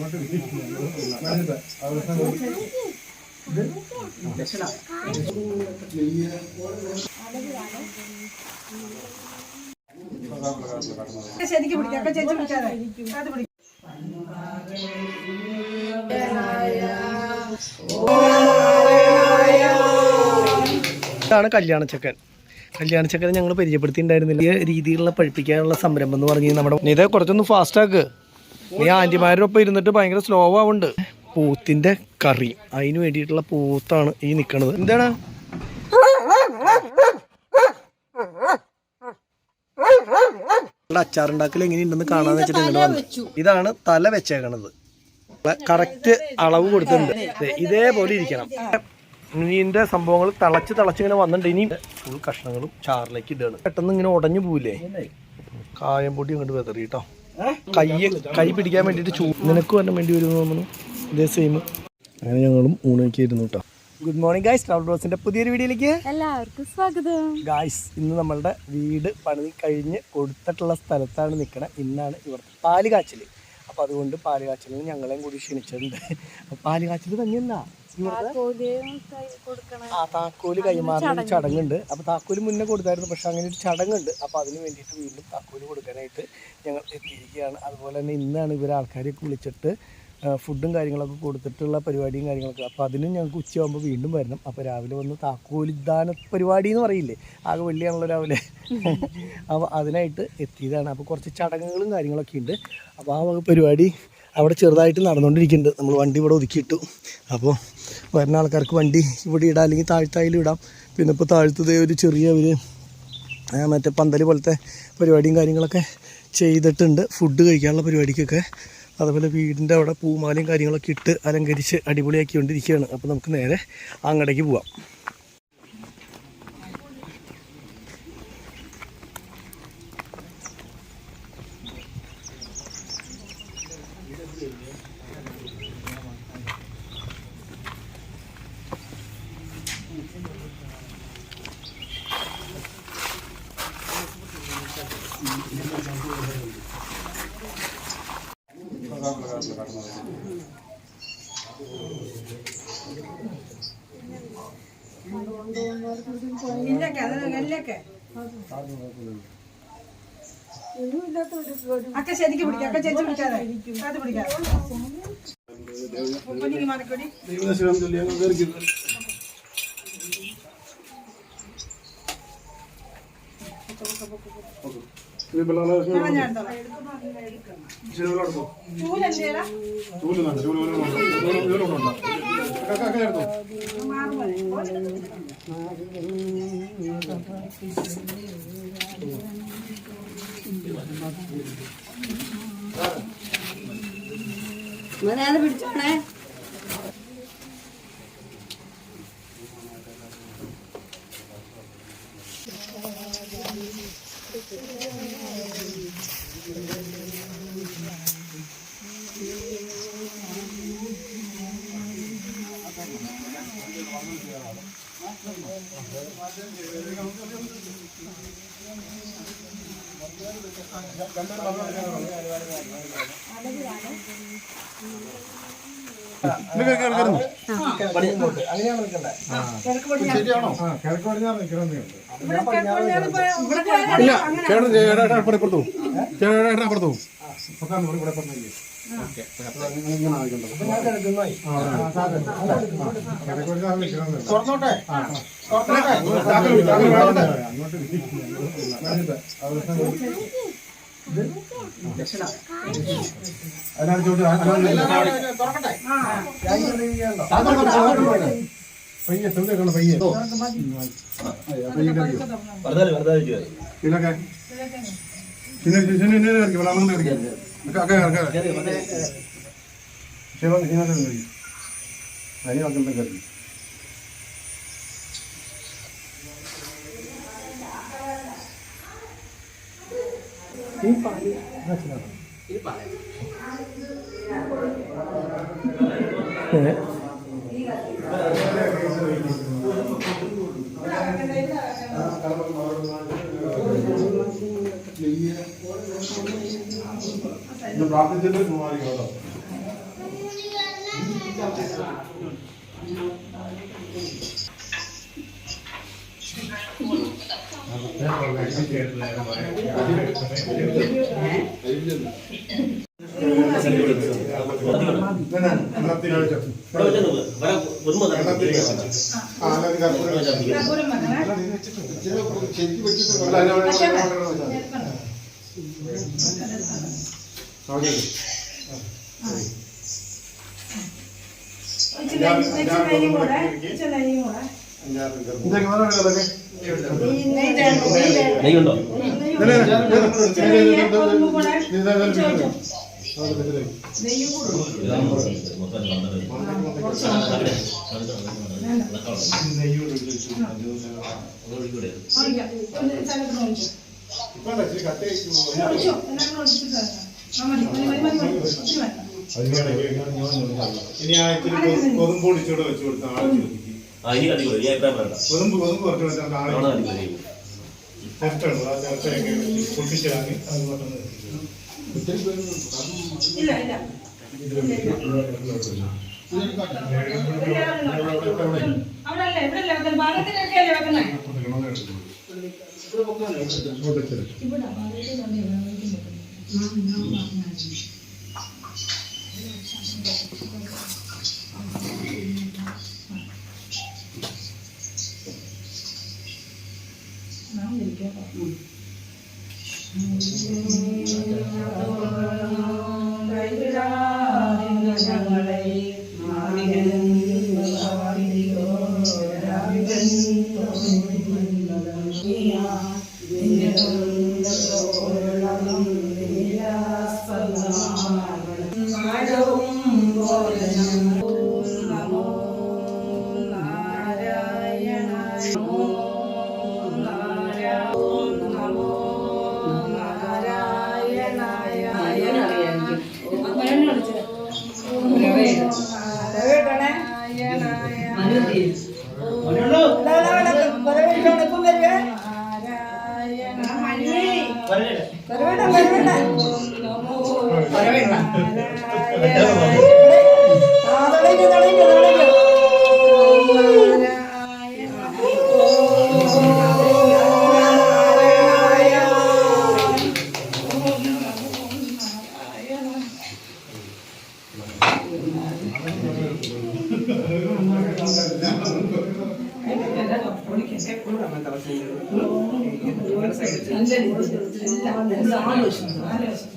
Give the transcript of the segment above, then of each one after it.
ശരിക്കും പിടിക്കാം ചേച്ചി പിടിക്കാതെ അത് പിടിക്കാം. ഇതാണ് കല്യാണച്ചക്കൻ. കല്യാണച്ചക്കനെ ഞങ്ങൾ പരിചയപ്പെടുത്തിയിട്ടുണ്ടായിരുന്നില്ല. ഈ രീതിയിലുള്ള പഠിപ്പിക്കാനുള്ള സംരംഭം എന്ന് പറഞ്ഞാൽ നമ്മുടെ ഇത് കുറച്ചൊന്ന് ഫാസ്റ്റാക്ക്. നീ ആൻറ്റിമാരുടെ ഒപ്പം ഇരുന്നിട്ട് ഭയങ്കര സ്ലോ ആവുന്നുണ്ട്. പൂത്തിൻ്റെ കറി അതിന് വേണ്ടിയിട്ടുള്ള പൂത്താണ് ഈ നിൽക്കണത്. എന്താണ് അച്ചാറുണ്ടാക്കൽ എങ്ങനെയുണ്ടെന്ന് കാണാന്ന് വെച്ചിട്ട് ഇങ്ങോട്ട് വന്നു. ഇതാണ് തല വെച്ചേക്കണത്. കറക്റ്റ് അളവ് കൊടുത്തിട്ടുണ്ട്. ഇതേപോലെ ഇരിക്കണം. മീനിന്റെ സംഭവങ്ങൾ തിളച്ച് ഇങ്ങനെ വന്നിട്ടുണ്ട്. ഇനി ഫുൾ കഷ്ണങ്ങളും ചാറിലേക്ക് ഇടുകയാണ്. പെട്ടെന്ന് ഇങ്ങനെ ഉടഞ്ഞു പോവില്ലേ, കായം പൊടി അങ്ങോട്ട് വെതറി കേട്ടോ. കൈ പിടിക്കാൻ വേണ്ടിയിട്ട് നിനക്ക് വരാൻ വേണ്ടി വരുമെന്ന് തോന്നുന്നു. ഇതേ സെയിം. അങ്ങനെ ഞങ്ങളും ഊണൊക്കെ ഇരുന്നു കേട്ടോ. ഗുഡ് മോർണിംഗ് ഗായ്സ്, ട്രാവൽ ബ്ലോഗ്സിന്റെ പുതിയൊരു വീഡിയോയിലേക്ക് എല്ലാവർക്കും സ്വാഗതം. ഗായ്സ്, ഇന്ന് നമ്മളുടെ വീട് പണി കഴിഞ്ഞ് കൊടുത്തിട്ടുള്ള സ്ഥലത്താണ് നിൽക്കണത്. ഇന്നാണ് ഇവിടുത്തെ പാല് കാച്ചൽ. അപ്പോൾ അതുകൊണ്ട് പാല് കാച്ചലിന് ഞങ്ങളെയും കൂടി ക്ഷണിച്ചിട്ടുണ്ട്. അപ്പോൾ പാല് കാച്ചൽ തന്നെയല്ല, താക്കോല് കൈമാറുന്ന ഒരു ചടങ്ങുണ്ട്. അപ്പോൾ താക്കോല് മുന്നേ കൊടുത്തായിരുന്നു, പക്ഷെ അങ്ങനെ ഒരു ചടങ്ങുണ്ട്. അപ്പോൾ അതിന് വേണ്ടിയിട്ട് വീണ്ടും താക്കോല് കൊടുക്കാനായിട്ട് ഞങ്ങൾ എത്തിയിരിക്കുകയാണ്. അതുപോലെ തന്നെ ഇന്നാണ് ഇവർ ആൾക്കാരെയൊക്കെ വിളിച്ചിട്ട് ഫുഡും കാര്യങ്ങളൊക്കെ കൊടുത്തിട്ടുള്ള പരിപാടിയും കാര്യങ്ങളൊക്കെ. അപ്പോൾ അതിനും ഞങ്ങൾക്ക് ഉച്ചയാകുമ്പോൾ വീണ്ടും വരണം. അപ്പോൾ രാവിലെ വന്ന് താക്കോലിദാന പരിപാടി എന്ന് പറയില്ലേ, ആകെ വെള്ളിയാണല്ലോ രാവിലെ. അപ്പോൾ അതിനായിട്ട് എത്തിയതാണ്. അപ്പോൾ കുറച്ച് ചടങ്ങുകളും കാര്യങ്ങളൊക്കെ ഉണ്ട്. അപ്പോൾ ആ വക പരിപാടി അവിടെ ചെറുതായിട്ട് നടന്നുകൊണ്ടിരിക്കുന്നുണ്ട്. നമ്മൾ വണ്ടി ഇവിടെ ഒതുക്കിയിട്ടു. അപ്പോൾ വരുന്ന ആൾക്കാർക്ക് വണ്ടി ഇവിടെ ഇടാം, അല്ലെങ്കിൽ താഴ്ത്തായാലും ഇടാം. പിന്നെ ഇപ്പോൾ താഴ്ത്തത് ഒരു ചെറിയ ഒരു മറ്റേ പന്തൽ പോലത്തെ പരിപാടിയും കാര്യങ്ങളൊക്കെ ചെയ്തിട്ടുണ്ട്. ഫുഡ് കഴിക്കാനുള്ള പരിപാടിക്കൊക്കെ. അതുപോലെ വീടിൻ്റെ അവിടെ പൂമാലയും കാര്യങ്ങളൊക്കെ ഇട്ട് അലങ്കരിച്ച് അടിപൊളിയാക്കിക്കൊണ്ടിരിക്കുകയാണ്. അപ്പോൾ നമുക്ക് നേരെ അങ്ങടേക്ക് പോവാം. അക്ക ശരിക്കും പിടിക്കാം ചേച്ചി പിടിക്കാതെ അത് പിടിക്കാം. മണക്കൊടി മലയാളം പിടിച്ചോണേ. പ്രാർത്ഥിച്ചിട്ട് നെയ്യുണ്ടോ? കൊതുമ്പ് പൊടിച്ചൂടെ വെച്ച് കൊടുത്താൽ ഇനി അധികം ഈ അഭിപ്രായം വേണ്ട. കൊതുമ്പ് കുറച്ച് വെച്ചാൽ ചേർത്തുള്ളൂ. ആ ചേർത്തയൊക്കെ പൊട്ടിച്ചിടാങ്ങി അത് പെട്ടെന്ന് ഇല്ല ഇല്ല അവിടെ അല്ലേ ഇവിടെ അല്ലേ വെക്കുന്നത്? ഭാഗത്തിനൊക്കെ അല്ലേ വെക്കുന്നത്?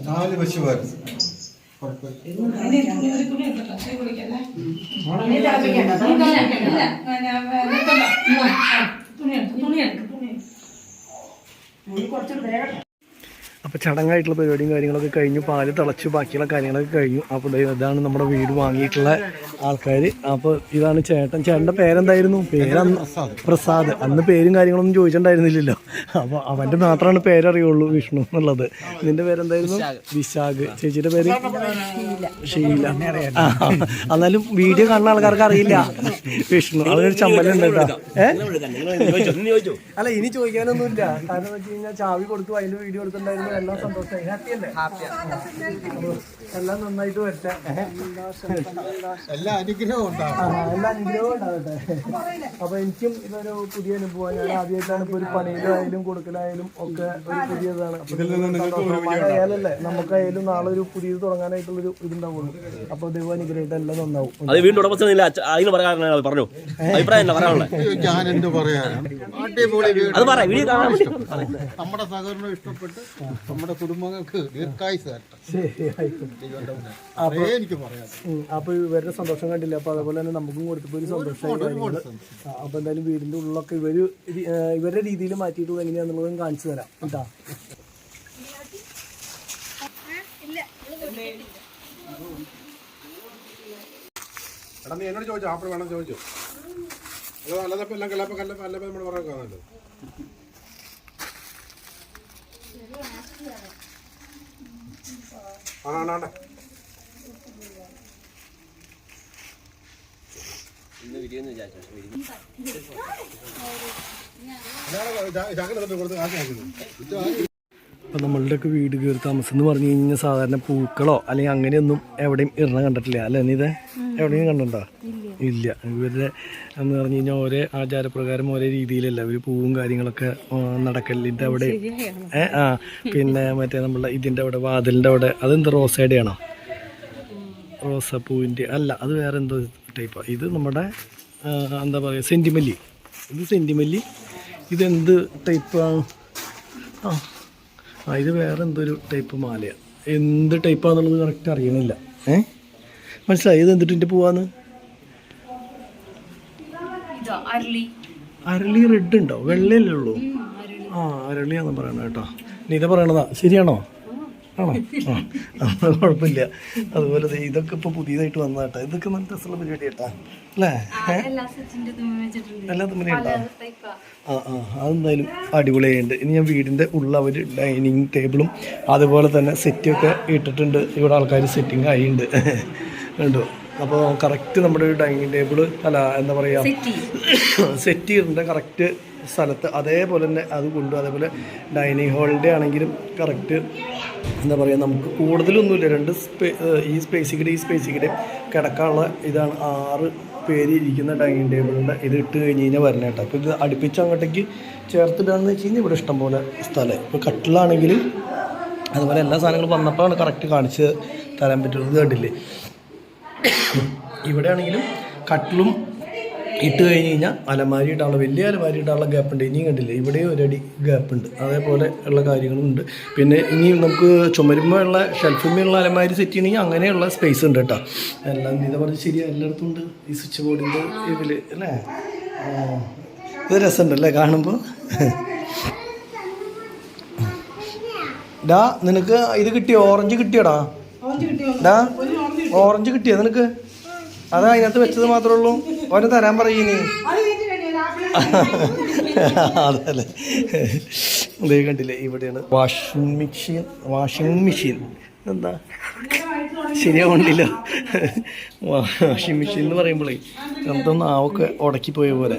നാല് പശുവാർ അപ്പോൾ ചടങ്ങായിട്ടുള്ള പരിപാടിയും കാര്യങ്ങളൊക്കെ കഴിഞ്ഞു. പാല് തിളച്ചു, ബാക്കിയുള്ള കാര്യങ്ങളൊക്കെ കഴിഞ്ഞു. അപ്പോൾ ഇതാണ് നമ്മുടെ വീട് വാങ്ങിയിട്ടുള്ള ആൾക്കാർ. അപ്പോൾ ഇതാണ് ചേട്ടൻ്റെ പേരെന്തായിരുന്നു? പ്രസാദ്. അന്ന് പേരും കാര്യങ്ങളൊന്നും ചോദിച്ചിട്ടുണ്ടായിരുന്നില്ലല്ലോ. അപ്പോൾ അവൻ്റെ മാത്രമാണ് പേരറിയുള്ളൂ, വിഷ്ണു എന്നുള്ളത്. നിന്റെ പേരെന്തായിരുന്നു? വിശാഖ്. ചേച്ചിയുടെ പേര് ഷീല. എന്നാലും വീഡിയോ കാണുന്ന ആൾക്കാർക്ക് അറിയില്ല വിഷ്ണു. അതൊരു ചമ്മലുണ്ട് കേട്ടോ. അല്ല, ഇനി ചോദിക്കാനൊന്നുമില്ല. കാരണം എന്ന് വെച്ച് കഴിഞ്ഞാൽ ചാവി കൊടുത്തു, അതിൽ വീഡിയോ എടുത്തിട്ടുണ്ടായിരുന്നു. എല്ലാം സന്തോഷമായി. ഹാപ്പി അല്ലേ? എല്ലാം നന്നായിട്ട് വരട്ടെ. എല്ലാ അനുഗ്രഹവും ഉണ്ടാവട്ടെ. അപ്പൊ എനിക്കും ഇതൊരു പുതിയ അനുഭവം. ഞാൻ ആദ്യമായിട്ടാണ് ഇപ്പൊ ഒരു പണിയിലായാലും കൊടുക്കലായാലും ഒക്കെ ഒരു പുതിയതാണ്. ആയാലല്ലേ നമുക്കായാലും നാളെ ഒരു പുതിയത് തുടങ്ങാനായിട്ടുള്ളൊരു ഇതുണ്ടാവുള്ളൂ. അപ്പൊ ദൈവം അനുഗ്രഹമായിട്ട് എല്ലാം നന്നാവും. നമ്മുടെ സഹകരണം ഇഷ്ടപ്പെട്ട് നമ്മുടെ കുടുംബങ്ങൾക്ക് ദീർഘായുസ് എനിക്ക് പറയാം. അപ്പൊ ഇവരുടെ സന്തോഷം കണ്ടില്ല. അപ്പൊ അതുപോലെ തന്നെ നമുക്കും കൊടുത്തപ്പോ ഒരു സന്തോഷമായി. അപ്പൊ എന്തായാലും വീടിന്റെ ഉള്ളിലൊക്കെ ഇവരുടെ രീതിയിൽ മാറ്റിയിട്ടുള്ളത് എങ്ങനെയാന്നുള്ളതും കാണിച്ചു തരാം കേട്ടാ. എടാ, നീ എന്നോട് ചോദിച്ചോ? ആപ്പിൾ വേണം ചോദിച്ചോ? അല്ലാതെ എല്ലാം കല്ലപ്പ നമ്മൾ പറയാനല്ലോ. ആണാണ്ട ഇപ്പം നമ്മളുടെയൊക്കെ വീട് കയറി താമസം എന്ന് പറഞ്ഞു കഴിഞ്ഞാൽ സാധാരണ പൂക്കളോ അല്ലെങ്കിൽ അങ്ങനെയൊന്നും എവിടെയും ഇടണം കണ്ടിട്ടില്ല അല്ലേ? നീ ഇത് എവിടെയും കണ്ടിട്ടുണ്ടോ? ഇല്ല. ഇവരുടെ എന്ന് പറഞ്ഞു കഴിഞ്ഞാൽ ഓരോ ആചാരപ്രകാരം ഓരോ രീതിയിലല്ല ഇവർ പൂവും കാര്യങ്ങളൊക്കെ നടക്കലിൻ്റെ അവിടെ പിന്നെ മറ്റേ നമ്മളുടെ ഇതിൻ്റെ അവിടെ വാതിലിൻ്റെ അവിടെ അതെന്താ റോസയുടെയാണോ? റോസാപ്പൂവിൻ്റെ അല്ല, അത് വേറെ എന്തോ ടൈപ്പാണ്. ഇത് നമ്മുടെ എന്താ പറയുക സെൻറ്റിമല്ലി. ഇത് സെൻറ്റിമല്ലി. ഇതെന്ത് ടൈപ്പാണ്? ഇത് വേറെ എന്തൊരു ടൈപ്പ് മാലയാണ്. എന്ത് ടൈപ്പാണെന്നുള്ളത് കറക്റ്റ് അറിയണില്ല. മനസ്സിലായി? ഇത് എന്തിട്ട് പോവാന്ന്? അരളി റെഡ് ഉണ്ടോ? വെള്ളയല്ലേ ഉള്ളൂ. അരളിയാന്ന് പറയണ കേട്ടോ. നീത പറയണതാ ശരിയാണോ? ആണോ? കുഴപ്പമില്ല. അതുപോലെ ഇതൊക്കെ ഇപ്പോൾ പുതിയതായിട്ട് വന്നതാട്ടോ. ഇതൊക്കെ നല്ല രസമുള്ള പരിപാടി കേട്ടാ അല്ലേ? എല്ലാ തുമ്മലും കേട്ടാ. അതെന്തായാലും അടിപൊളിയായിട്ടുണ്ട്. ഇനി ഞാൻ വീടിൻ്റെ ഉള്ള അവർ ഡൈനിങ് ടേബിളും അതുപോലെ തന്നെ സെറ്റൊക്കെ ഇട്ടിട്ടുണ്ട്. ഇവിടെ ആൾക്കാർ സെറ്റിംഗ് ആയിട്ടുണ്ട് കണ്ടോ. അപ്പോൾ കറക്റ്റ് നമ്മുടെ ഒരു ഡൈനിങ് ടേബിള് അല്ല എന്താ പറയുക സെറ്റ് ചെയ്തിട്ടുണ്ട് കറക്റ്റ് സ്ഥലത്ത്. അതേപോലെ തന്നെ അത് കൊണ്ടു. അതേപോലെ ഡൈനിങ് ഹാളിൻ്റെ ആണെങ്കിലും കറക്റ്റ് എന്താ പറയുക നമുക്ക് കൂടുതലൊന്നുമില്ല. ഈ സ്പേസിക്കിടെ കിടക്കാനുള്ള ഇതാണ്. 6 പേര് ഇരിക്കുന്ന ഡൈനിങ് ടേബിളിൻ്റെ ഇത് ഇട്ട് കഴിഞ്ഞ് കഴിഞ്ഞാൽ വരണം കേട്ടോ. അപ്പോൾ ഇത് അടുപ്പിച്ച് അങ്ങോട്ടേക്ക് ചേർത്തിട്ടാണെന്ന് വെച്ച് കഴിഞ്ഞാൽ ഇവിടെ ഇഷ്ടംപോലെ സ്ഥലം. ഇപ്പോൾ കട്ടിലാണെങ്കിൽ അതുപോലെ എല്ലാ സാധനങ്ങളും വന്നപ്പോഴാണ് കറക്റ്റ് കാണിച്ച് തരാൻ പറ്റുന്നത്. കണ്ടില്ലേ? ഇവിടെ ആണെങ്കിലും കട്ടിലും ഇട്ട് കഴിഞ്ഞ് കഴിഞ്ഞാൽ അലമാരി ഇടാനുള്ള വലിയ അലമാരി ഇടാനുള്ള ഗ്യാപ്പുണ്ട്. ഇനിയും കണ്ടില്ലേ ഇവിടെയും ഒരടി ഗ്യാപ്പുണ്ട്. അതേപോലെ ഉള്ള കാര്യങ്ങളുണ്ട്. പിന്നെ ഇനി നമുക്ക് ചുമരുമ്പോഴുള്ള ഷെൽഫുമ്പോഴുള്ള അലമാരി സെറ്റ് ചെയ്യണമെങ്കിൽ അങ്ങനെയുള്ള സ്പേസ് ഉണ്ട് കേട്ടോ. എല്ലാം ഇതാ പറഞ്ഞ് ശരിയാ, എല്ലായിടത്തും ഉണ്ട് ഈ സ്വിച്ച് ബോർഡിൻ്റെ ഇതിൽ അല്ലേ. ഇത് രസമുണ്ടല്ലേ കാണുമ്പോൾ. ഡാ നിനക്ക് ഇത് കിട്ടിയോ? ഓറഞ്ച് കിട്ടിയോടാ? ഡാ ഓറഞ്ച് കിട്ടിയോ നിനക്ക്? അതാ അതിനകത്ത് വെച്ചത് മാത്രമേ ഉള്ളൂ. ഓനെ തരാൻ പറയീനി. അതല്ലേ അതേ കണ്ടില്ലേ ഇവിടെയാണ് വാഷിംഗ് മെഷീൻ എന്താ ശരിയാവണ്ടില്ല. വാഷിംഗ് മെഷീൻ എന്ന് പറയുമ്പോഴേ എന്തൊന്ന് ആവൊക്കെ ഉടക്കിപ്പോയ പോലെ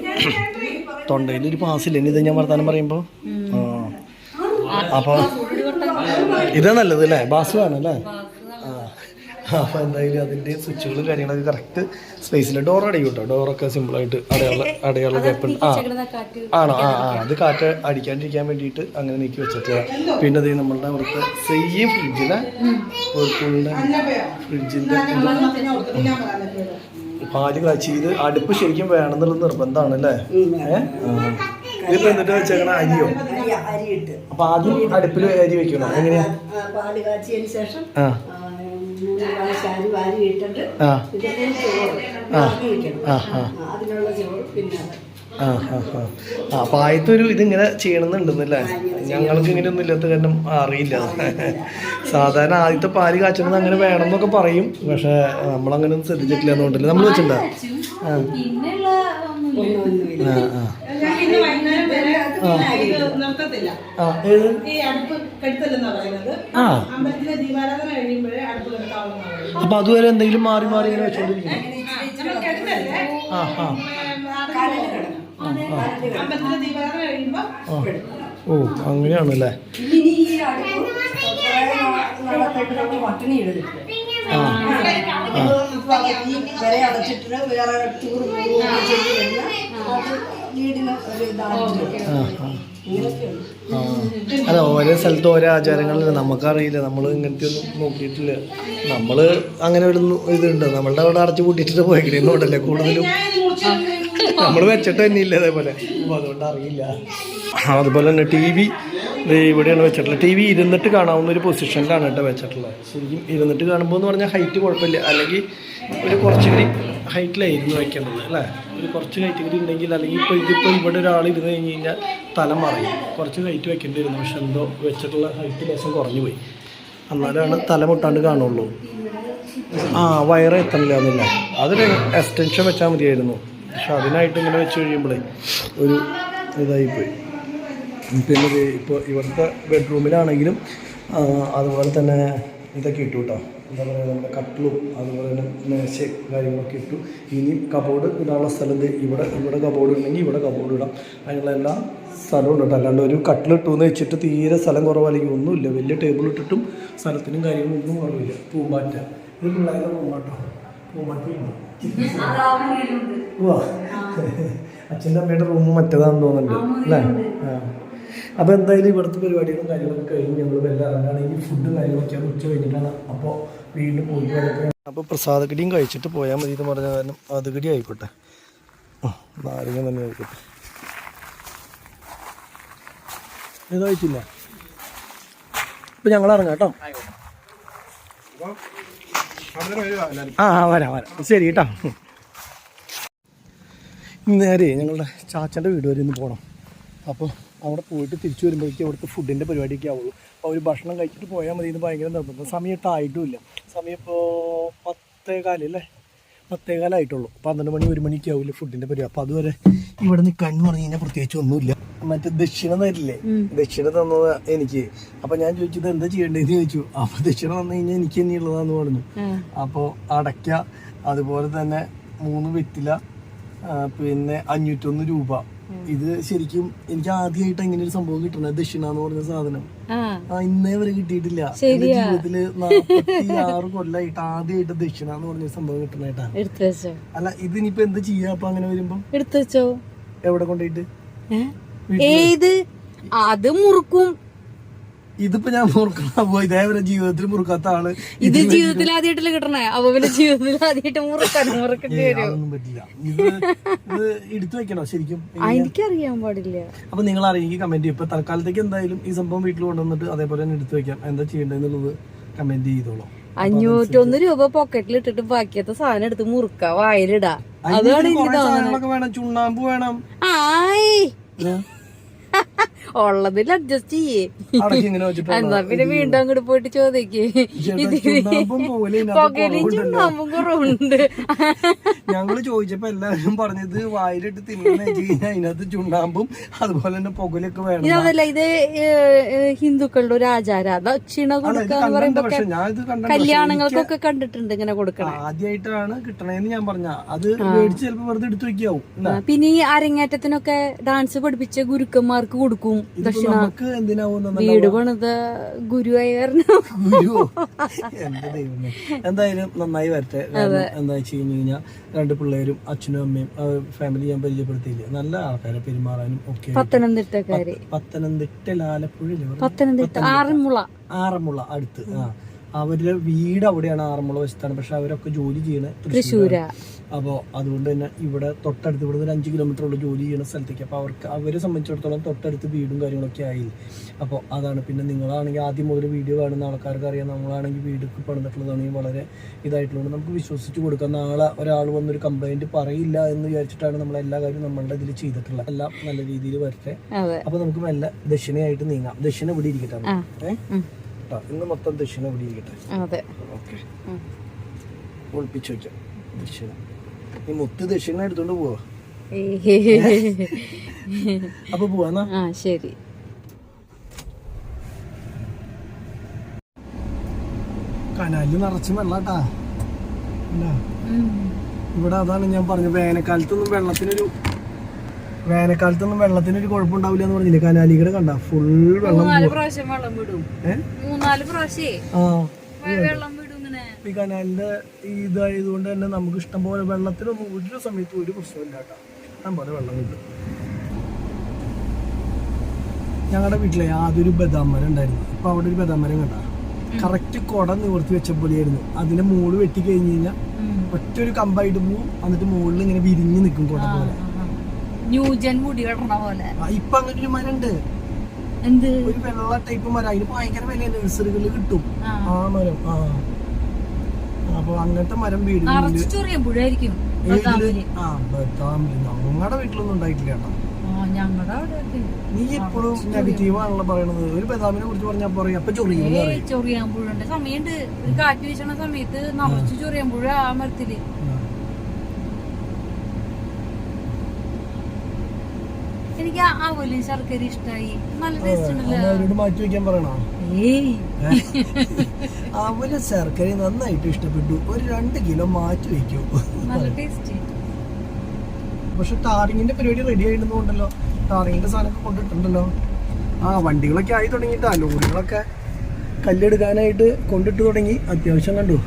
തൊണ്ടയിലൊരു പാസില്ല. ഇനി ഇത് ഞാൻ വർത്താനം പറയുമ്പോൾ അപ്പോൾ ഇതാ നല്ലത് അല്ലേ? ബാസ് വേണമല്ലേ? അപ്പോൾ എന്തായാലും അതിൻ്റെ സ്വിച്ചുകളും കാര്യങ്ങളൊക്കെ കറക്റ്റ് സ്പേസിൽ. ഡോർ അടയും കേട്ടോ. ഡോറൊക്കെ സിമ്പിളായിട്ട് അടയാള ഗ്യാപ്പുണ്ട്. ആണോ? അത് കാറ്റ് അടിക്കാണ്ടിരിക്കാൻ വേണ്ടിയിട്ട് അങ്ങനെ നീക്കി വെച്ചിട്ട്. പിന്നെ അത് നമ്മളുടെ അവിടുത്തെ സെയിം ഫ്രിഡ്ജിലെ ഫ്രിഡ്ജിൻ്റെ പാല് കാച്ചി. ഇത് അടുപ്പ് ശരിക്കും വേണമെന്നുള്ളത് നിർബന്ധമാണ് അല്ലേ? ഇതിപ്പോൾ എന്നിട്ട് വെച്ചേക്കണ അരിയോ? അപ്പോൾ ആദ്യം അടുപ്പിൽ അരി വെക്കണോ? എങ്ങനെയാ? അപ്പോൾ ആദ്യത്തൊരു ഇതിങ്ങനെ ചെയ്യണമെന്നുണ്ടെന്നല്ലേ? ഞങ്ങൾക്ക് ഇങ്ങനെയൊന്നും ഇല്ലാത്ത കാരണം അറിയില്ല. സാധാരണ ആദ്യത്തെ പാല് കാച്ചണത് അങ്ങനെ വേണമെന്നൊക്കെ പറയും. പക്ഷെ നമ്മളങ്ങനെ ഒന്നും ശ്രദ്ധിച്ചിട്ടില്ല. എന്നുകൊണ്ടല്ലേ നമ്മൾ വെച്ചിട്ടുണ്ടോ? അപ്പൊ അതുവരെ എന്തെങ്കിലും മാറി മാറി ഇങ്ങനെ വെച്ചോണ്ടിരിക്കും. ഓ അങ്ങനെയാണല്ലേ? അല്ല ഓരോ സ്ഥലത്ത് ഓരോ ആചാരങ്ങളില്ല. നമുക്കറിയില്ല. നമ്മൾ ഇങ്ങനത്തെ ഒന്നും നോക്കിയിട്ടില്ല. നമ്മൾ അങ്ങനെ ഒരു ഇതുണ്ട്. നമ്മളുടെ അവിടെ അടച്ചു പൂട്ടിയിട്ടിട്ട് പോയിക്കണേന്നോണ്ടല്ലേ കൂടുതലും നമ്മൾ വെച്ചിട്ട് തന്നെ ഇല്ല അതേപോലെ. അപ്പോൾ അതുകൊണ്ട് അറിയില്ല. അതുപോലെ തന്നെ ടി വി ഇവിടെയാണ് വെച്ചിട്ടുള്ളത്. ടി വി ഇരുന്നിട്ട് കാണാവുന്ന ഒരു പൊസിഷനിലാണ് കേട്ടോ വെച്ചിട്ടുള്ളത്. ശരിക്കും ഇരുന്നിട്ട് കാണുമ്പോൾ എന്ന് പറഞ്ഞാൽ ഹൈറ്റ് കുഴപ്പമില്ല. അല്ലെങ്കിൽ ഒരു കുറച്ചുകൂടി ഹൈറ്റിലായിരുന്നു വയ്ക്കേണ്ടത് അല്ലേ? ഒരു കുറച്ച് ഹൈറ്റ് കൂടി ഉണ്ടെങ്കിൽ, അല്ലെങ്കിൽ ഇതിപ്പോൾ ഇവിടെ ഒരാൾ ഇരുന്ന് കഴിഞ്ഞ് കഴിഞ്ഞാൽ തല മറിയും. കുറച്ച് ഹൈറ്റ് വെക്കേണ്ടി വരുന്നു. പക്ഷെ എന്തോ വെച്ചിട്ടുള്ള ഹൈറ്റ് ലേശം കുറഞ്ഞു പോയി. എന്നാലാണ് തല മുട്ടാണ്ട് കാണുള്ളൂ. വയറ് എത്തണില്ല എന്നില്ല. അതൊരു എക്സ്റ്റൻഷൻ വെച്ചാൽ മതിയായിരുന്നു. പക്ഷെ അതിനായിട്ട് ഇങ്ങനെ വെച്ച് കഴിയുമ്പോഴേ ഒരു ഇതായിപ്പോയി. പിന്നെ ഇപ്പോൾ ഇവിടുത്തെ ബെഡ്റൂമിലാണെങ്കിലും അതുപോലെ തന്നെ ഇതൊക്കെ ഇട്ടു കേട്ടോ. എന്താ പറയുക, നമ്മുടെ കട്ടിലും അതുപോലെ തന്നെ മേശയും കാര്യങ്ങളൊക്കെ ഇട്ടു. ഇനി കബോർഡ് ഇടാനുള്ള സ്ഥലം ഇവിടെ കബോർഡ് ഉണ്ടെങ്കിൽ ഇവിടെ കബോർഡ് ഇടാം. അതിനുള്ള എല്ലാ സ്ഥലവും ഉണ്ട് കേട്ടോ. അല്ലാണ്ട് ഒരു കട്ടിലിട്ടു എന്ന് വെച്ചിട്ട് തീരെ സ്ഥലം കുറവല്ലെങ്കിൽ ഒന്നുമില്ല. വലിയ ടേബിൾ ഇട്ടിട്ടും സ്ഥലത്തിനും കാര്യങ്ങളൊന്നും കുറവില്ല. പൂമ്പാറ്റ ഇത് പിള്ളേരുടെ പൂമ്പാട്ടോ. അച്ഛൻ്റെ അമ്മയുടെ റൂം മറ്റേതാണെന്ന് തോന്നുന്നുണ്ട് അല്ലേ? ആ. അപ്പോൾ എന്തായാലും ഇവിടുത്തെ പരിപാടികളും കാര്യങ്ങളൊക്കെ കഴിഞ്ഞ് ഞങ്ങൾ എല്ലാം ഇറങ്ങുകയാണെങ്കിൽ ഫുഡും കാര്യങ്ങളൊക്കെയാണ് ഉച്ച കഴിഞ്ഞിട്ടാണ്. അപ്പോൾ വീണ്ടും പോയി കിടക്കുകയാണ്. അപ്പോൾ പ്രസാദകടിയും കഴിച്ചിട്ട് പോയാൽ മതി എന്ന് പറഞ്ഞ കാരണം അതുകടി ആയിക്കോട്ടെ, നാരങ്ങ തന്നെ ആയിക്കോട്ടെ. ഇതായിട്ടില്ല. ഇപ്പം ഞങ്ങൾ ഇറങ്ങാം കേട്ടോ. വരാം ശരി കേട്ടോ. നേരെ ഞങ്ങളുടെ ചാച്ചൻ്റെ വീട് വരെ ഒന്ന് പോകണം. അപ്പോൾ അവിടെ പോയിട്ട് തിരിച്ചു വരുമ്പോഴേക്കും അവിടുത്തെ ഫുഡിൻ്റെ പരിപാടിയൊക്കെ ആവുള്ളൂ. അപ്പോൾ അവർ ഭക്ഷണം കഴിച്ചിട്ട് പോയാൽ മതി എന്ന് ഭയങ്കര നിർബന്ധം. സമയത്തായിട്ടുമില്ല. സമയം ഇപ്പോൾ 10:15 അല്ലേ? 10:15 12 മണി 1 മണിക്ക് ആവില്ല ഫുഡിൻ്റെ പരിപാടി. അപ്പോൾ അതുവരെ ഇവിടെ നിൽക്കാൻ എന്ന് പറഞ്ഞു കഴിഞ്ഞാൽ പ്രത്യേകിച്ച് ഒന്നുമില്ല. മറ്റേ ദക്ഷിണ തരില്ലേ, ദക്ഷിണ തന്നത് എനിക്ക്. അപ്പോൾ ഞാൻ ചോദിച്ചത് എന്താ ചെയ്യേണ്ടതെന്ന് ചോദിച്ചു. അപ്പോൾ ദക്ഷിണ തന്നു കഴിഞ്ഞാൽ എനിക്ക് തന്നെയുള്ളതാന്ന് പറഞ്ഞു. അപ്പോൾ അടയ്ക്ക, അതുപോലെ തന്നെ 3 വെറ്റില, പിന്നെ 501 രൂപ. ഇത് ശരിക്കും എനിക്ക് ആദ്യമായിട്ട് എങ്ങനെ ഒരു സംഭവം കിട്ടണത്, ദക്ഷിണ എന്ന് പറഞ്ഞ സാധനം ഇന്നേ വരെ കിട്ടിയിട്ടില്ല. എന്റെ ജീവിതത്തില് 46 കൊല്ലമായിട്ട് ആദ്യമായിട്ട് ദക്ഷിണ എന്ന് പറഞ്ഞ സംഭവം കിട്ടണേട്ടാ. അല്ല ഇതിനിപ്പോ എന്താ ചെയ്യാ? അപ്പൊ അങ്ങനെ വരുമ്പോ എടുത്തുവെച്ചോ. എവിടെ കൊണ്ടുപോയിട്ട്? ഏത് അത് മുറുക്കും. ഇതിപ്പോ ഞാൻ മുറുക്കണം ഇതേവരെ ജീവിതത്തിൽ മുറുക്കാത്ത ആള്. ഇത് ജീവിതത്തിൽ ആദ്യമായിട്ടല്ലേ കിട്ടണേ? അപ്പൊ പിന്നെ ജീവിതത്തിൽ ആദ്യമായിട്ട് മുറുക്കേണ്ടി വരും. അതൊന്നും പറ്റില്ല. ഇത് എടുത്തു വെക്കണോ ശരിക്കും? എനിക്കറിയാൻ പാടില്ല. അപ്പൊ നിങ്ങൾ അറിയെങ്കിൽ കമന്റ് ചെയ്യും. ഇപ്പൊ തൽക്കാലത്തേക്ക് എന്തായാലും ഈ സംഭവം വീട്ടിൽ കൊണ്ടുവന്നിട്ട് അതേപോലെ തന്നെ എടുത്തു വെക്കാം. എന്താ ചെയ്യേണ്ടതെന്നുള്ളത് കമന്റ് ചെയ്തോളൂ. 501 രൂപ പോക്കറ്റിൽ ഇട്ടിട്ട് ബാക്കിയത്തെ സാധനം എടുത്ത് മുറുക്ക വായിലിടാ. അതാണ് സാധനങ്ങളൊക്കെ വേണം. ചുണ്ണാമ്പ് വേണം. ഉള്ളതിൽ അഡ്ജസ്റ്റ് ചെയ്യേ. എന്നാ പിന്നെ വീണ്ടും അങ്ങോട്ട് പോയിട്ട് ചോദിക്കേ. പുകയിലും ചുണ്ണാമ്പും കുറവുണ്ട്. ഞങ്ങള് ചോദിച്ചപ്പോ എല്ലാവരും പറഞ്ഞത് വായിലിട്ട് തിന്നുന്ന അതിനകത്ത് ചുണ്ണാമ്പും അതുപോലെ തന്നെ പുകയിലൊക്കെ വേണം. അതല്ല, ഇത് ഹിന്ദുക്കളുടെ ഒരു ആചാരം. ദക്ഷിണ കൊടുക്കാന്ന് പറയുമ്പോ കല്യാണങ്ങൾക്കൊക്കെ കണ്ടിട്ടുണ്ട് ഇങ്ങനെ കൊടുക്കണം. ആദ്യമായിട്ടാണ് കിട്ടണേന്ന് ഞാൻ പറഞ്ഞ അത് മേടിച്ച് ചിലപ്പോ വെറുതെ എടുത്തു വെക്കാവും. പിന്നെ ഈ അരങ്ങേറ്റത്തിനൊക്കെ ഡാൻസ് പഠിപ്പിച്ച ഗുരുക്കന്മാർക്ക് കൊടുക്കും ദക്ഷിണ. വീട് പണിത ഗുരുവായൂർന്ന്. എന്തായാലും നന്നായി വരട്ടെ. എന്താ വെച്ച് കഴിഞ്ഞ് കഴിഞ്ഞാൽ 2 പിള്ളേരും അച്ഛനും അമ്മയും ഫാമിലി ഞാൻ പരിചയപ്പെടുത്തിയില്ലേ, നല്ല ആൾക്കാരെ പെരുമാറാനും ഒക്കെ. പത്തനംതിട്ടക്കാര്. പത്തനംതിട്ട ആലപ്പുഴ, പത്തനംതിട്ട ആറന്മുള അടുത്ത്. അവരുടെ വീട് അവിടെയാണ്, ആറന്മുള വശത്താണ്. പക്ഷെ അവരൊക്കെ ജോലി ചെയ്യണ തൃശ്ശൂരാ. അപ്പോൾ അതുകൊണ്ട് തന്നെ ഇവിടെ തൊട്ടടുത്ത് ഇവിടെ ഒരു 5 കിലോമീറ്റർ ഉള്ള ജോലി ചെയ്യുന്ന സ്ഥലത്തേക്ക്. അപ്പോൾ അവരെ സംബന്ധിച്ചിടത്തോളം തൊട്ടടുത്ത് വീടും കാര്യങ്ങളൊക്കെ ആയില്ല. അപ്പോൾ അതാണ്. പിന്നെ നിങ്ങളാണെങ്കിൽ ആദ്യം മുതൽ വീഡിയോ കാണുന്ന ആൾക്കാർക്ക് അറിയാം, നമ്മളാണെങ്കിൽ വീടൊക്കെ പണിതിട്ടുള്ളതാണെങ്കിൽ വളരെ ഇതായിട്ടുള്ളത് നമുക്ക് വിശ്വസിച്ച് കൊടുക്കാം. നാളെ ഒരാൾ വന്നൊരു കംപ്ലൈൻറ്റ് പറയില്ല എന്ന് വിചാരിച്ചിട്ടാണ് നമ്മൾ എല്ലാ കാര്യവും നമ്മളുടെ ഇതിൽ ചെയ്തിട്ടുള്ളത്. എല്ലാം നല്ല രീതിയിൽ വരട്ടെ. അപ്പോൾ നമുക്ക് നല്ല ദക്ഷിണയായിട്ട് നീങ്ങാം. ദക്ഷിണ ഇവിടെ ഇരിക്കട്ടെ. ഇന്ന് മൊത്തം ദക്ഷിണ ഇവിടെ ഇരിക്കട്ടെ. ഓക്കെ, ഒളിപ്പിച്ചു വയ്ക്കാം ദക്ഷിണ. ഈ മുത്ത് ദക്ഷിണ എടുത്തോണ്ട് പോവാ. അപ്പൊ പോവാന്നാ. ശരി. കനാലിൽ നിറച്ച് വെള്ളാട്ടാ. ഇവിടെ അതാണ് ഞാൻ പറഞ്ഞത്, വേനൽക്കാലത്തൊന്നും വെള്ളത്തിനൊരു കുഴപ്പമുണ്ടാവില്ല എന്ന് പറഞ്ഞില്ലേ. കനാലികള് കണ്ട ഫുൾ വെള്ളം. 3-4 പ്രാവശ്യം വെള്ളം വിടും. 3-4 പ്രാവശ്യം വെള്ളം വിടും. ഈ കനാലിന്റെ ഇതായതുകൊണ്ട് തന്നെ നമുക്ക് ഇഷ്ടം പോലെ വെള്ളത്തിനൊന്നും ഒരു സമയത്ത് ഒരു പ്രശ്നമില്ല കേട്ടോ. ഇഷ്ടം പോലെ വെള്ളം കിട്ടും. ഞങ്ങളുടെ വീട്ടിലെ ആദ്യൊരു ബദാം മരം ഉണ്ടായിരുന്നു. ഇപ്പൊ അവിടെ ഒരു ബദാം മരം കണ്ട കറക്റ്റ് കുട നിവർത്തി വെച്ച പോലെയായിരുന്നു. അതിന്റെ മൂട് വെട്ടി കഴിഞ്ഞ് കഴിഞ്ഞാൽ ഒറ്റൊരു കമ്പായിട്ട് പോവും. എന്നിട്ട് മുകളിൽ ഇങ്ങനെ വിരിഞ്ഞ് നിൽക്കും കുട പോലെ. ഇപ്പൊ അങ്ങനെ ഒരു മരം ഉണ്ട്. ഒരു വെള്ള ടൈപ്പ് മരം. അതിന് ഭയങ്കര വില നഴ്സറികളിൽ കിട്ടും ആ മരം. അപ്പൊ അങ്ങനത്തെ മരം വീട് ഞങ്ങളുടെ വീട്ടിലൊന്നും ഉണ്ടായിട്ടില്ല കേട്ടോ. നീ എപ്പോഴും നെഗറ്റീവ് ആണല്ലോ പറയണത്. ഒരു ബദാമിനെ കുറിച്ച് പറഞ്ഞാൽ പറയും അപ്പൊ ചൊറിയാമ്പുഴുണ്ട്. സമയമുണ്ട്, ഒരു കാറ്റ് വീശണ സമയത്ത് നിറച്ച് ചൊറിയാമ്പുഴ ആ മരത്തില്. എനിക്ക് അവലും ശർക്കര ഇഷ്ടായി. നല്ല ടേസ്റ്റ് ഉണ്ടല്ലോ. മാറ്റി വെക്കാൻ പറയണോ? അവല് ശർക്കര നന്നായിട്ട് ഇഷ്ടപ്പെട്ടു. ഒരു 2 കിലോ മാറ്റി വെക്കൂ. നല്ല ടേസ്റ്റ്. പക്ഷെ ടാറിങ്ങിന്റെ പരിപാടി റെഡി ആയിട്ടുണ്ടല്ലോ. ടാറിങ്ങിന്റെ സാധനമൊക്കെ കൊണ്ടിട്ടുണ്ടല്ലോ. വണ്ടികളൊക്കെ ആയി തുടങ്ങിയിട്ടാ. ലോറികളൊക്കെ കല്ലെടുക്കാനായിട്ട് കൊണ്ടിട്ട് തുടങ്ങി. അത്യാവശ്യം കണ്ടു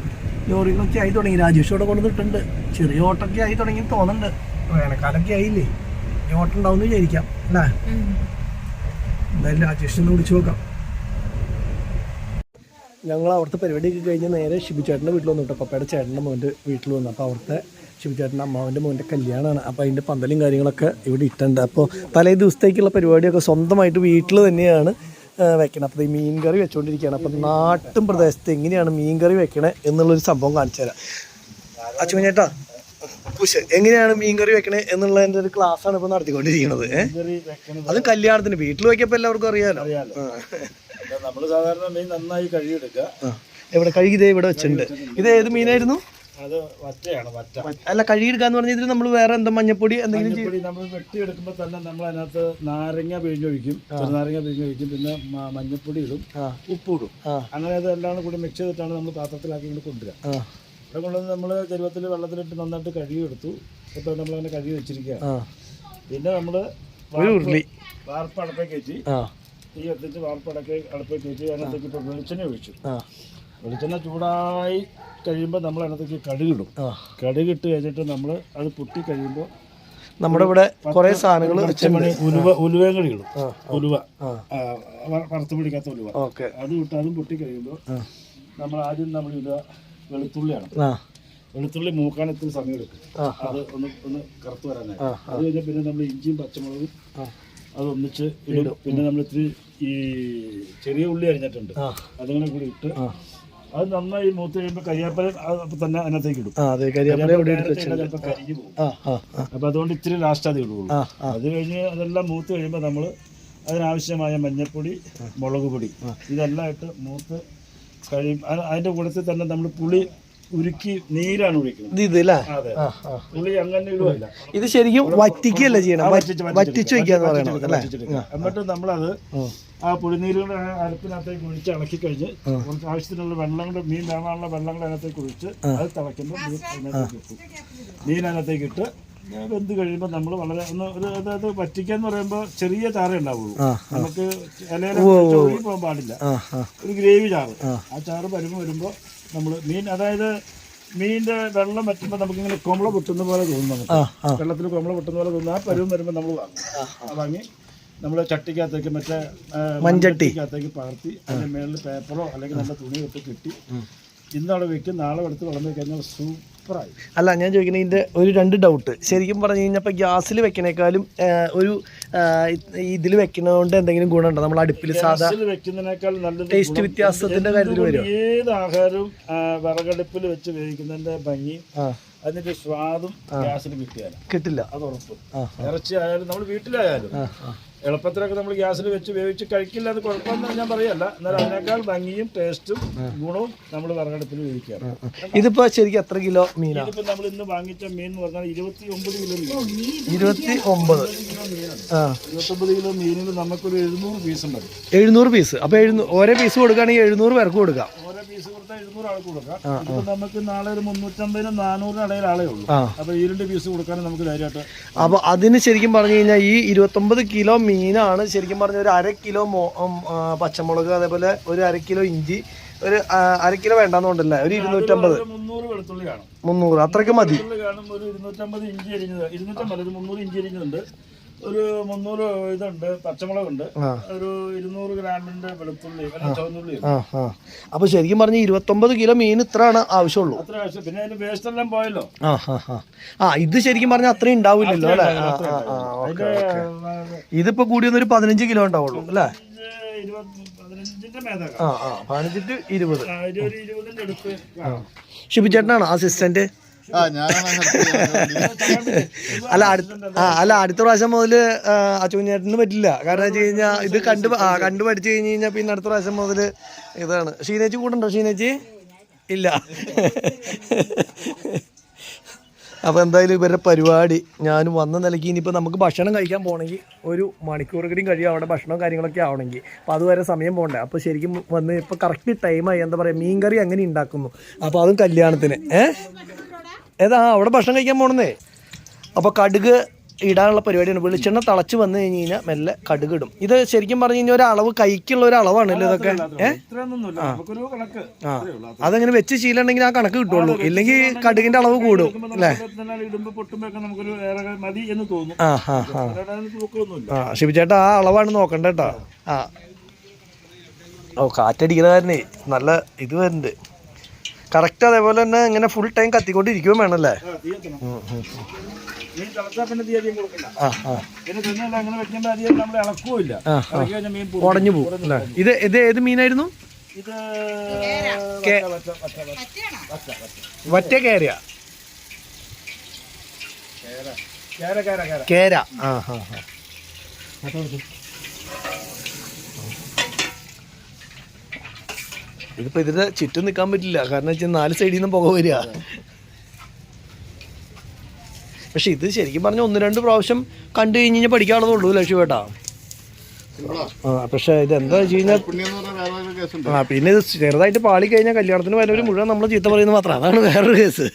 ലോറികളൊക്കെ ആയി തുടങ്ങി. രാജേഷോടെ കൊണ്ടുവന്നിട്ടുണ്ട്. ചെറിയ ഓട്ടൊക്കെ ആയി തുടങ്ങി തോന്നുന്നുണ്ട്. വേനൽക്കാലൊക്കെ ആയില്ലേ, ഈ ഓട്ടം ഉണ്ടാവും എന്ന് വിചാരിക്കാം അല്ലേ. എന്തായാലും രാജേഷിനെ വിളിച്ചു നോക്കാം. ഞങ്ങൾ അവിടുത്തെ പരിപാടിയൊക്കെ കഴിഞ്ഞ് നേരെ ഷിബുചേട്ടൻ്റെ വീട്ടിൽ വന്നിട്ട് പപ്പയുടെ ചേട്ടൻ്റെ മോൻ്റെ വീട്ടിൽ വന്നു. അപ്പോൾ അവിടുത്തെ ഷിബുചേട്ടൻ്റെ അമ്മാവൻ്റെ മോൻ്റെ കല്യാണമാണ്. അപ്പോൾ അതിൻ്റെ പന്തലും കാര്യങ്ങളൊക്കെ ഇവിടെ ഇട്ടുണ്ട്. അപ്പോൾ തലേ ദിവസത്തേക്കുള്ള പരിപാടിയൊക്കെ സ്വന്തമായിട്ട് വീട്ടിൽ തന്നെയാണ് വെക്കണം. അപ്പോൾ ഈ മീൻ കറി വെച്ചുകൊണ്ടിരിക്കുകയാണ്. അപ്പം നാട്ടും പ്രദേശത്ത് എങ്ങനെയാണ് മീൻ കറി വെക്കണേ എന്നുള്ളൊരു സംഭവം കാണിച്ചു തരാം. അച്ചുമഞ്ഞേട്ടാ എങ്ങനെയാണ് മീൻ കറി വെക്കണേ എന്നുള്ളതിൻ്റെ ഒരു ക്ലാസ്സാണ് ഇപ്പോൾ നടത്തിക്കൊണ്ടിരിക്കുന്നത്. അത് കല്യാണത്തിന് വീട്ടിൽ വെക്കപ്പോൾ എല്ലാവർക്കും അറിയാലോ. നമ്മൾ സാധാരണ മീൻ നന്നായി കഴുകിയെടുക്കുക. എവിടെ കഴുകിതേ ഇവിടെ വെച്ചിട്ടുണ്ട്. ഇത് ഏത് മീനായിരുന്നു? അത് വറ്റയാണ്. വറ്റ അല്ല, കഴുകിയെടുക്കാന്ന് പറഞ്ഞാൽ ഇതിൽ നമ്മൾ വേറെ എന്താ മഞ്ഞപ്പൊടി എന്തെങ്കിലും നമ്മൾ വെട്ടിയെടുക്കുമ്പോൾ തന്നെ നമ്മൾ അതിനകത്ത് നാരങ്ങ പിഴിഞ്ഞൊഴിക്കും, ചെറുനാരങ്ങ പിഴിഞ്ഞൊഴിക്കും, പിന്നെ മഞ്ഞപ്പൊടി ഇടും, ഉപ്പിടും. അങ്ങനെ അതെല്ലാം കൂടി മിക്സ് ചെയ്തിട്ടാണ് നമ്മൾ പാത്രത്തിലാക്കി ഇങ്ങോട്ട് കൊണ്ടുവരിക. ഇവിടെ കൊണ്ടുവന്ന് നമ്മൾ ചെരുവത്തിൽ വെള്ളത്തിലിട്ട് നന്നായിട്ട് കഴുകിയെടുത്തു. ഇപ്പോൾ നമ്മളങ്ങനെ കഴുകി വെച്ചിരിക്കുക. പിന്നെ നമ്മൾ വാർപ്പ് അടപ്പേക്ക് വെച്ച് തീ കത്തിച്ച് വാർപ്പ് അടുപ്പേക്ക് വെച്ച് അതിനകത്തേക്ക് ഇപ്പോൾ വെളിച്ചെണ്ണ ഒഴിച്ചു. വെളിച്ചെണ്ണ ചൂടായി കഴിയുമ്പോൾ നമ്മൾ അതിനകത്തേക്ക് കടുകിടും. കടുകിട്ട് കഴിഞ്ഞിട്ട് നമ്മൾ അത് പൊട്ടി കഴിയുമ്പോൾ നമ്മുടെ ഇവിടെ കുറേ സാധനങ്ങൾ ഉലുവയും കൂടി ഇടും. ഉലുവ വറുത്ത് പിടിക്കാത്ത ഉലുവ അത് ഇട്ട് അതും പൊട്ടി കഴിയുമ്പോൾ നമ്മൾ ആദ്യം നമ്മൾ ഇടുക വെളുത്തുള്ളിയാണ്. വെളുത്തുള്ളി മൂക്കാൻ ഇത്തിരി സമയം എടുക്കും. അത് ഒന്ന് കറുത്ത് വരാനായിട്ട്. അത് കഴിഞ്ഞാൽ പിന്നെ നമ്മൾ ഇഞ്ചിയും പച്ചമുളകും അതൊന്നിച്ച് ഇടും. പിന്നെ നമ്മൾ ഇത്തിരി ഈ ചെറിയ ഉള്ളി അരിഞ്ഞിട്ടുണ്ട്, അതുങ്ങനെ കൂടി ഇട്ട് അത് നന്നായി മൂത്ത് കഴിയുമ്പോൾ കരിയാപ്പല അപ്പം തന്നെ അതിനകത്തേക്ക് ഇടും. ചിലപ്പോൾ കരിഞ്ഞു പോകും. അപ്പം അതുകൊണ്ട് ഇത്തിരി ലാസ്റ്റ് അത് ഇടുള്ളൂ. അത് കഴിഞ്ഞ് അതെല്ലാം മൂത്ത് കഴിയുമ്പോൾ നമ്മൾ അതിനാവശ്യമായ മഞ്ഞൾപ്പൊടി, മുളക് പൊടി ഇതെല്ലാം ഇട്ട് മൂത്ത് കഴിയും. അതിൻ്റെ കൂട്ടത്തിൽ തന്നെ നമ്മൾ പുളി ഉരുക്കി നീരാണ് ഒഴിക്കുന്നത്. പുളി അങ്ങനെ ഇടുവല്ല, ഇത് ശരിക്കും വറ്റിക്കല്ല ചെയ്യണം, വറ്റിച്ച് വയ്ക്കാന്ന് പറയുന്നത്. എന്നിട്ട് നമ്മളത് ആ പുളിനീരുകളുടെ അരപ്പിനകത്തേക്ക് ഒഴിച്ച് ഇളക്കി കഴിഞ്ഞ് കുറച്ച് ആവശ്യത്തിനുള്ള വെള്ളങ്ങളുടെ മീൻ വേണമുള്ള വെള്ളങ്ങൾ അതിനകത്തേക്ക് ഒഴിച്ച് അത് തിളയ്ക്കുമ്പോൾ മീൻ അതിനകത്തേക്ക് ഇട്ടു. മീൻ അതിനകത്തേക്ക് ഇട്ട് വെന്ത് കഴിയുമ്പോൾ നമ്മൾ വളരെ ഒന്ന് അതായത് വറ്റിക്കാന്ന് പറയുമ്പോൾ ചെറിയ ചാറേ ഉണ്ടാവുള്ളൂ. നമുക്ക് ഇലയിലെ ഒഴുകി പോകാൻ പാടില്ല. ഒരു ഗ്രേവി ചാറ്, ആ ചാറ് വരുമ്പോൾ നമ്മൾ മീൻ അതായത് മീനിന്റെ വെള്ളം വറ്റുമ്പോൾ നമുക്കിങ്ങനെ കൊമ്പള പൊട്ടുന്ന പോലെ തോന്നും. നമുക്ക് വെള്ളത്തിൽ കൊമ്പള പൊട്ടുന്ന പോലെ തോന്നുന്നു. ആ പരുവം വരുമ്പോൾ നമ്മൾ വാങ്ങി നമ്മൾ ചട്ടിക്കകത്തേക്ക് മറ്റേ മൺചട്ടിക്കകത്തേക്ക് പകർത്തി അതിൻ്റെ മേളിൽ പേപ്പറോ അല്ലെങ്കിൽ നല്ല തുണിയോ ഒക്കെ കിട്ടി ഇന്നവിടെ വെക്കും. നാളെ എടുത്ത് വിളമ്പി കഴിഞ്ഞാൽ സൂപ്പറായി. അല്ല, ഞാൻ ചോദിക്കുന്നത് ഇതിൻ്റെ ഒരു 2 ഡൗട്ട്. ശരിക്കും പറഞ്ഞു കഴിഞ്ഞാൽ ഇപ്പോൾ ഗ്യാസിൽ വെക്കണേക്കാളും ഒരു ഇതിൽ വെക്കുന്നതുകൊണ്ട് എന്തെങ്കിലും ഗുണമുണ്ടോ? നമ്മൾ അടുപ്പിൽ സാധാ വെക്കുന്നതിനേക്കാൾ നല്ലത് ടേസ്റ്റ് വ്യത്യാസത്തിന്റെ കാര്യത്തിൽ വരും. ഏത് ആഹാരവും വിറകടുപ്പിൽ വെച്ച് വേവിക്കുന്നതിന്റെ ഭംഗി അതിന്റെ സ്വാദും ഗ്യാസിൽ കിട്ടില്ല. അത് ഉറപ്പ്. ഇറച്ചി ആയാലും നമ്മൾ വീട്ടിലായാലും എളുപ്പത്തിലൊക്കെ നമ്മൾ ഗ്യാസിൽ വെച്ച് വേവിച്ച് കഴിക്കില്ല, അത് കുഴപ്പമൊന്നും ഞാൻ പറയല്ല. എന്നാൽ അതിനേക്കാൾ ഭംഗിയും ടേസ്റ്റും ഗുണവും നമ്മൾ വിറകടുപ്പിൽ വേവിക്കാറ്. ഇതിപ്പോ ശരിക്കും എത്ര കിലോ മീനാണ്? ഇതിപ്പോ നമ്മൾ ഇന്ന് വാങ്ങിച്ച മീൻ എന്ന് പറഞ്ഞാൽ 29 കിലോ മീൻ. 29 കിലോ മീനിൽ നമുക്കൊരു 700 പീസും വരും. 700 പീസ്. അപ്പൊ ഓരോ പീസ് കൊടുക്കുകയാണെങ്കിൽ 700 പേർക്ക് കൊടുക്കാം. ഓരോ പീസ് കൊടുത്താൽ 700 ആൾക്ക് കൊടുക്കാം. ഇപ്പൊ നമുക്ക് നാളെ ഒരു 350-നും 400-നും ഇടയിൽ ആളേ ഉള്ളൂ. അപ്പൊ 2 പീസ് കൊടുക്കാനും നമുക്ക് ധൈര്യമായിട്ട്. അപ്പൊ അതിന് ശരിക്കും പറഞ്ഞു കഴിഞ്ഞാൽ ഈ 29 കിലോ മീനാണ് ശരിക്കും പറഞ്ഞ ഒരു 1/2 കിലോ പച്ചമുളക്, അതേപോലെ ഒരു 1/2 കിലോ ഇഞ്ചി, ഒരു 1/2 കിലോ വേണ്ടാന്നുണ്ടല്ലേ, ഒരു 250 300 വെളുത്തുള്ളി കാണും. 300 അത്രയ്ക്ക് മതി. കാണും. ഒരു 250 ഇഞ്ചി അരിഞ്ഞത്, 250 300 ഇഞ്ചി അരിഞ്ഞതുണ്ട്, ഒരു 300 ഇതുണ്ട് പച്ചമുളകുണ്ട്, ഒരു 200 ഗ്രാമിന്റെ വെളുത്തുള്ളി ചുവന്നുള്ളി. അപ്പൊ ശരിക്കും പറഞ്ഞ 29 കിലോ മീൻ ഇത്രയാണ് ആവശ്യമുള്ളൂ. അത്ര ആവശ്യം. പിന്നെ അതിന്റെ വേസ്റ്റ് എല്ലാം പോയല്ലോ. ഇത് ശരിക്കും പറഞ്ഞ അത്രയും ഉണ്ടാവില്ലല്ലോ അല്ലെ? ഇതിപ്പോ കൂടി ഒരു 15 കിലോ ഉണ്ടാവുള്ളൂ അല്ലേ? 15 to 20. ഷിബുചേട്ടനാണോ അസിസ്റ്റന്റ്? അല്ല അടുത്ത പ്രാവശ്യം മുതല് അച്ചുകുഞ്ഞേട്ടന് പറ്റില്ല. കാരണം വെച്ച് കഴിഞ്ഞാൽ ഇത് കണ്ടു പഠിച്ചു കഴിഞ്ഞ് കഴിഞ്ഞാൽ പിന്നെ അടുത്ത പ്രാവശ്യം മുതല് ഇതാണ്. ഷീനേച്ചി കൂട്ടുണ്ടോ? ഷീനേച്ചി ഇല്ല. അപ്പോൾ എന്തായാലും ഇവരുടെ പരിപാടി ഞാനും വന്ന നിലയ്ക്ക് ഇനിയിപ്പോൾ നമുക്ക് ഭക്ഷണം കഴിക്കാൻ പോകണമെങ്കിൽ ഒരു മണിക്കൂർ കൂടിയും കഴിയും അവിടെ ഭക്ഷണവും കാര്യങ്ങളൊക്കെ ആവണമെങ്കിൽ. അപ്പോൾ അതുവരെ സമയം പോകണ്ടേ. അപ്പോൾ ശരിക്കും വന്ന് ഇപ്പോൾ കറക്റ്റ് ടൈമായി. എന്താ പറയുക, മീൻ കറി എങ്ങനെ ഉണ്ടാക്കുന്നു. അപ്പോൾ അതും കല്യാണത്തിന് ഏതാ അവിടെ ഭക്ഷണം കഴിക്കാൻ പോകണമെന്നേ. അപ്പോൾ കടുക് ഇടാനുള്ള പരിപാടിയാണ്. വെളിച്ചെണ്ണ തിളച്ച് വന്നു കഴിഞ്ഞ് കഴിഞ്ഞാൽ മെല്ലെ കടുകിടും. ഇത് ശരിക്കും പറഞ്ഞു കഴിഞ്ഞാൽ ഒരു അളവ് കൈക്കുള്ള ഒരു അളവാണല്ലോ ഇതൊക്കെ. അതങ്ങനെ വെച്ച് ശീലമുണ്ടെങ്കിൽ ആ കണക്ക് കിട്ടുള്ളൂ, ഇല്ലെങ്കിൽ കടുകിന്റെ അളവ് കൂടും അല്ലേ? ശിവചേട്ടാ ആ അളവാണ് നോക്കണ്ട കേട്ടോ. ആ ഓ കാറ്റടിക്കുന്ന കാരനെ നല്ല ഇത് വരുന്നുണ്ട് കറക്റ്റ്. അതേപോലെ തന്നെ ഇങ്ങനെ ഫുൾ ടൈം കത്തിക്കൊണ്ടിരിക്കുകയും വേണമല്ലേ? ഉടഞ്ഞു പോകും. ഇത് ഏത് മീനായിരുന്നു? വറ്റ കേര. കേര. ആ ഹാ ഹാ. ഇതിപ്പോ ഇതിന്റെ ചുറ്റും നിൽക്കാൻ പറ്റില്ല, കാരണം വെച്ചാൽ 4 സൈഡിൽ നിന്നും പുക വരിക. പക്ഷെ ഇത് ശരിക്കും പറഞ്ഞാൽ 1-2 പ്രാവശ്യം കണ്ടു കഴിഞ്ഞ് കഴിഞ്ഞാൽ പഠിക്കാനുള്ളതുള്ളൂ ലക്ഷ്യമേട്ടാ. പക്ഷെ ഇത് എന്താ വെച്ച് കഴിഞ്ഞാൽ പിന്നെ ഇത് ചെറുതായിട്ട് പാളി കഴിഞ്ഞാൽ കല്യാണത്തിന് വരുന്നവർ മുഴുവൻ നമ്മൾ ചീത്ത പറയുന്നത് മാത്രം, അതാണ് വേറൊരു കേസ്.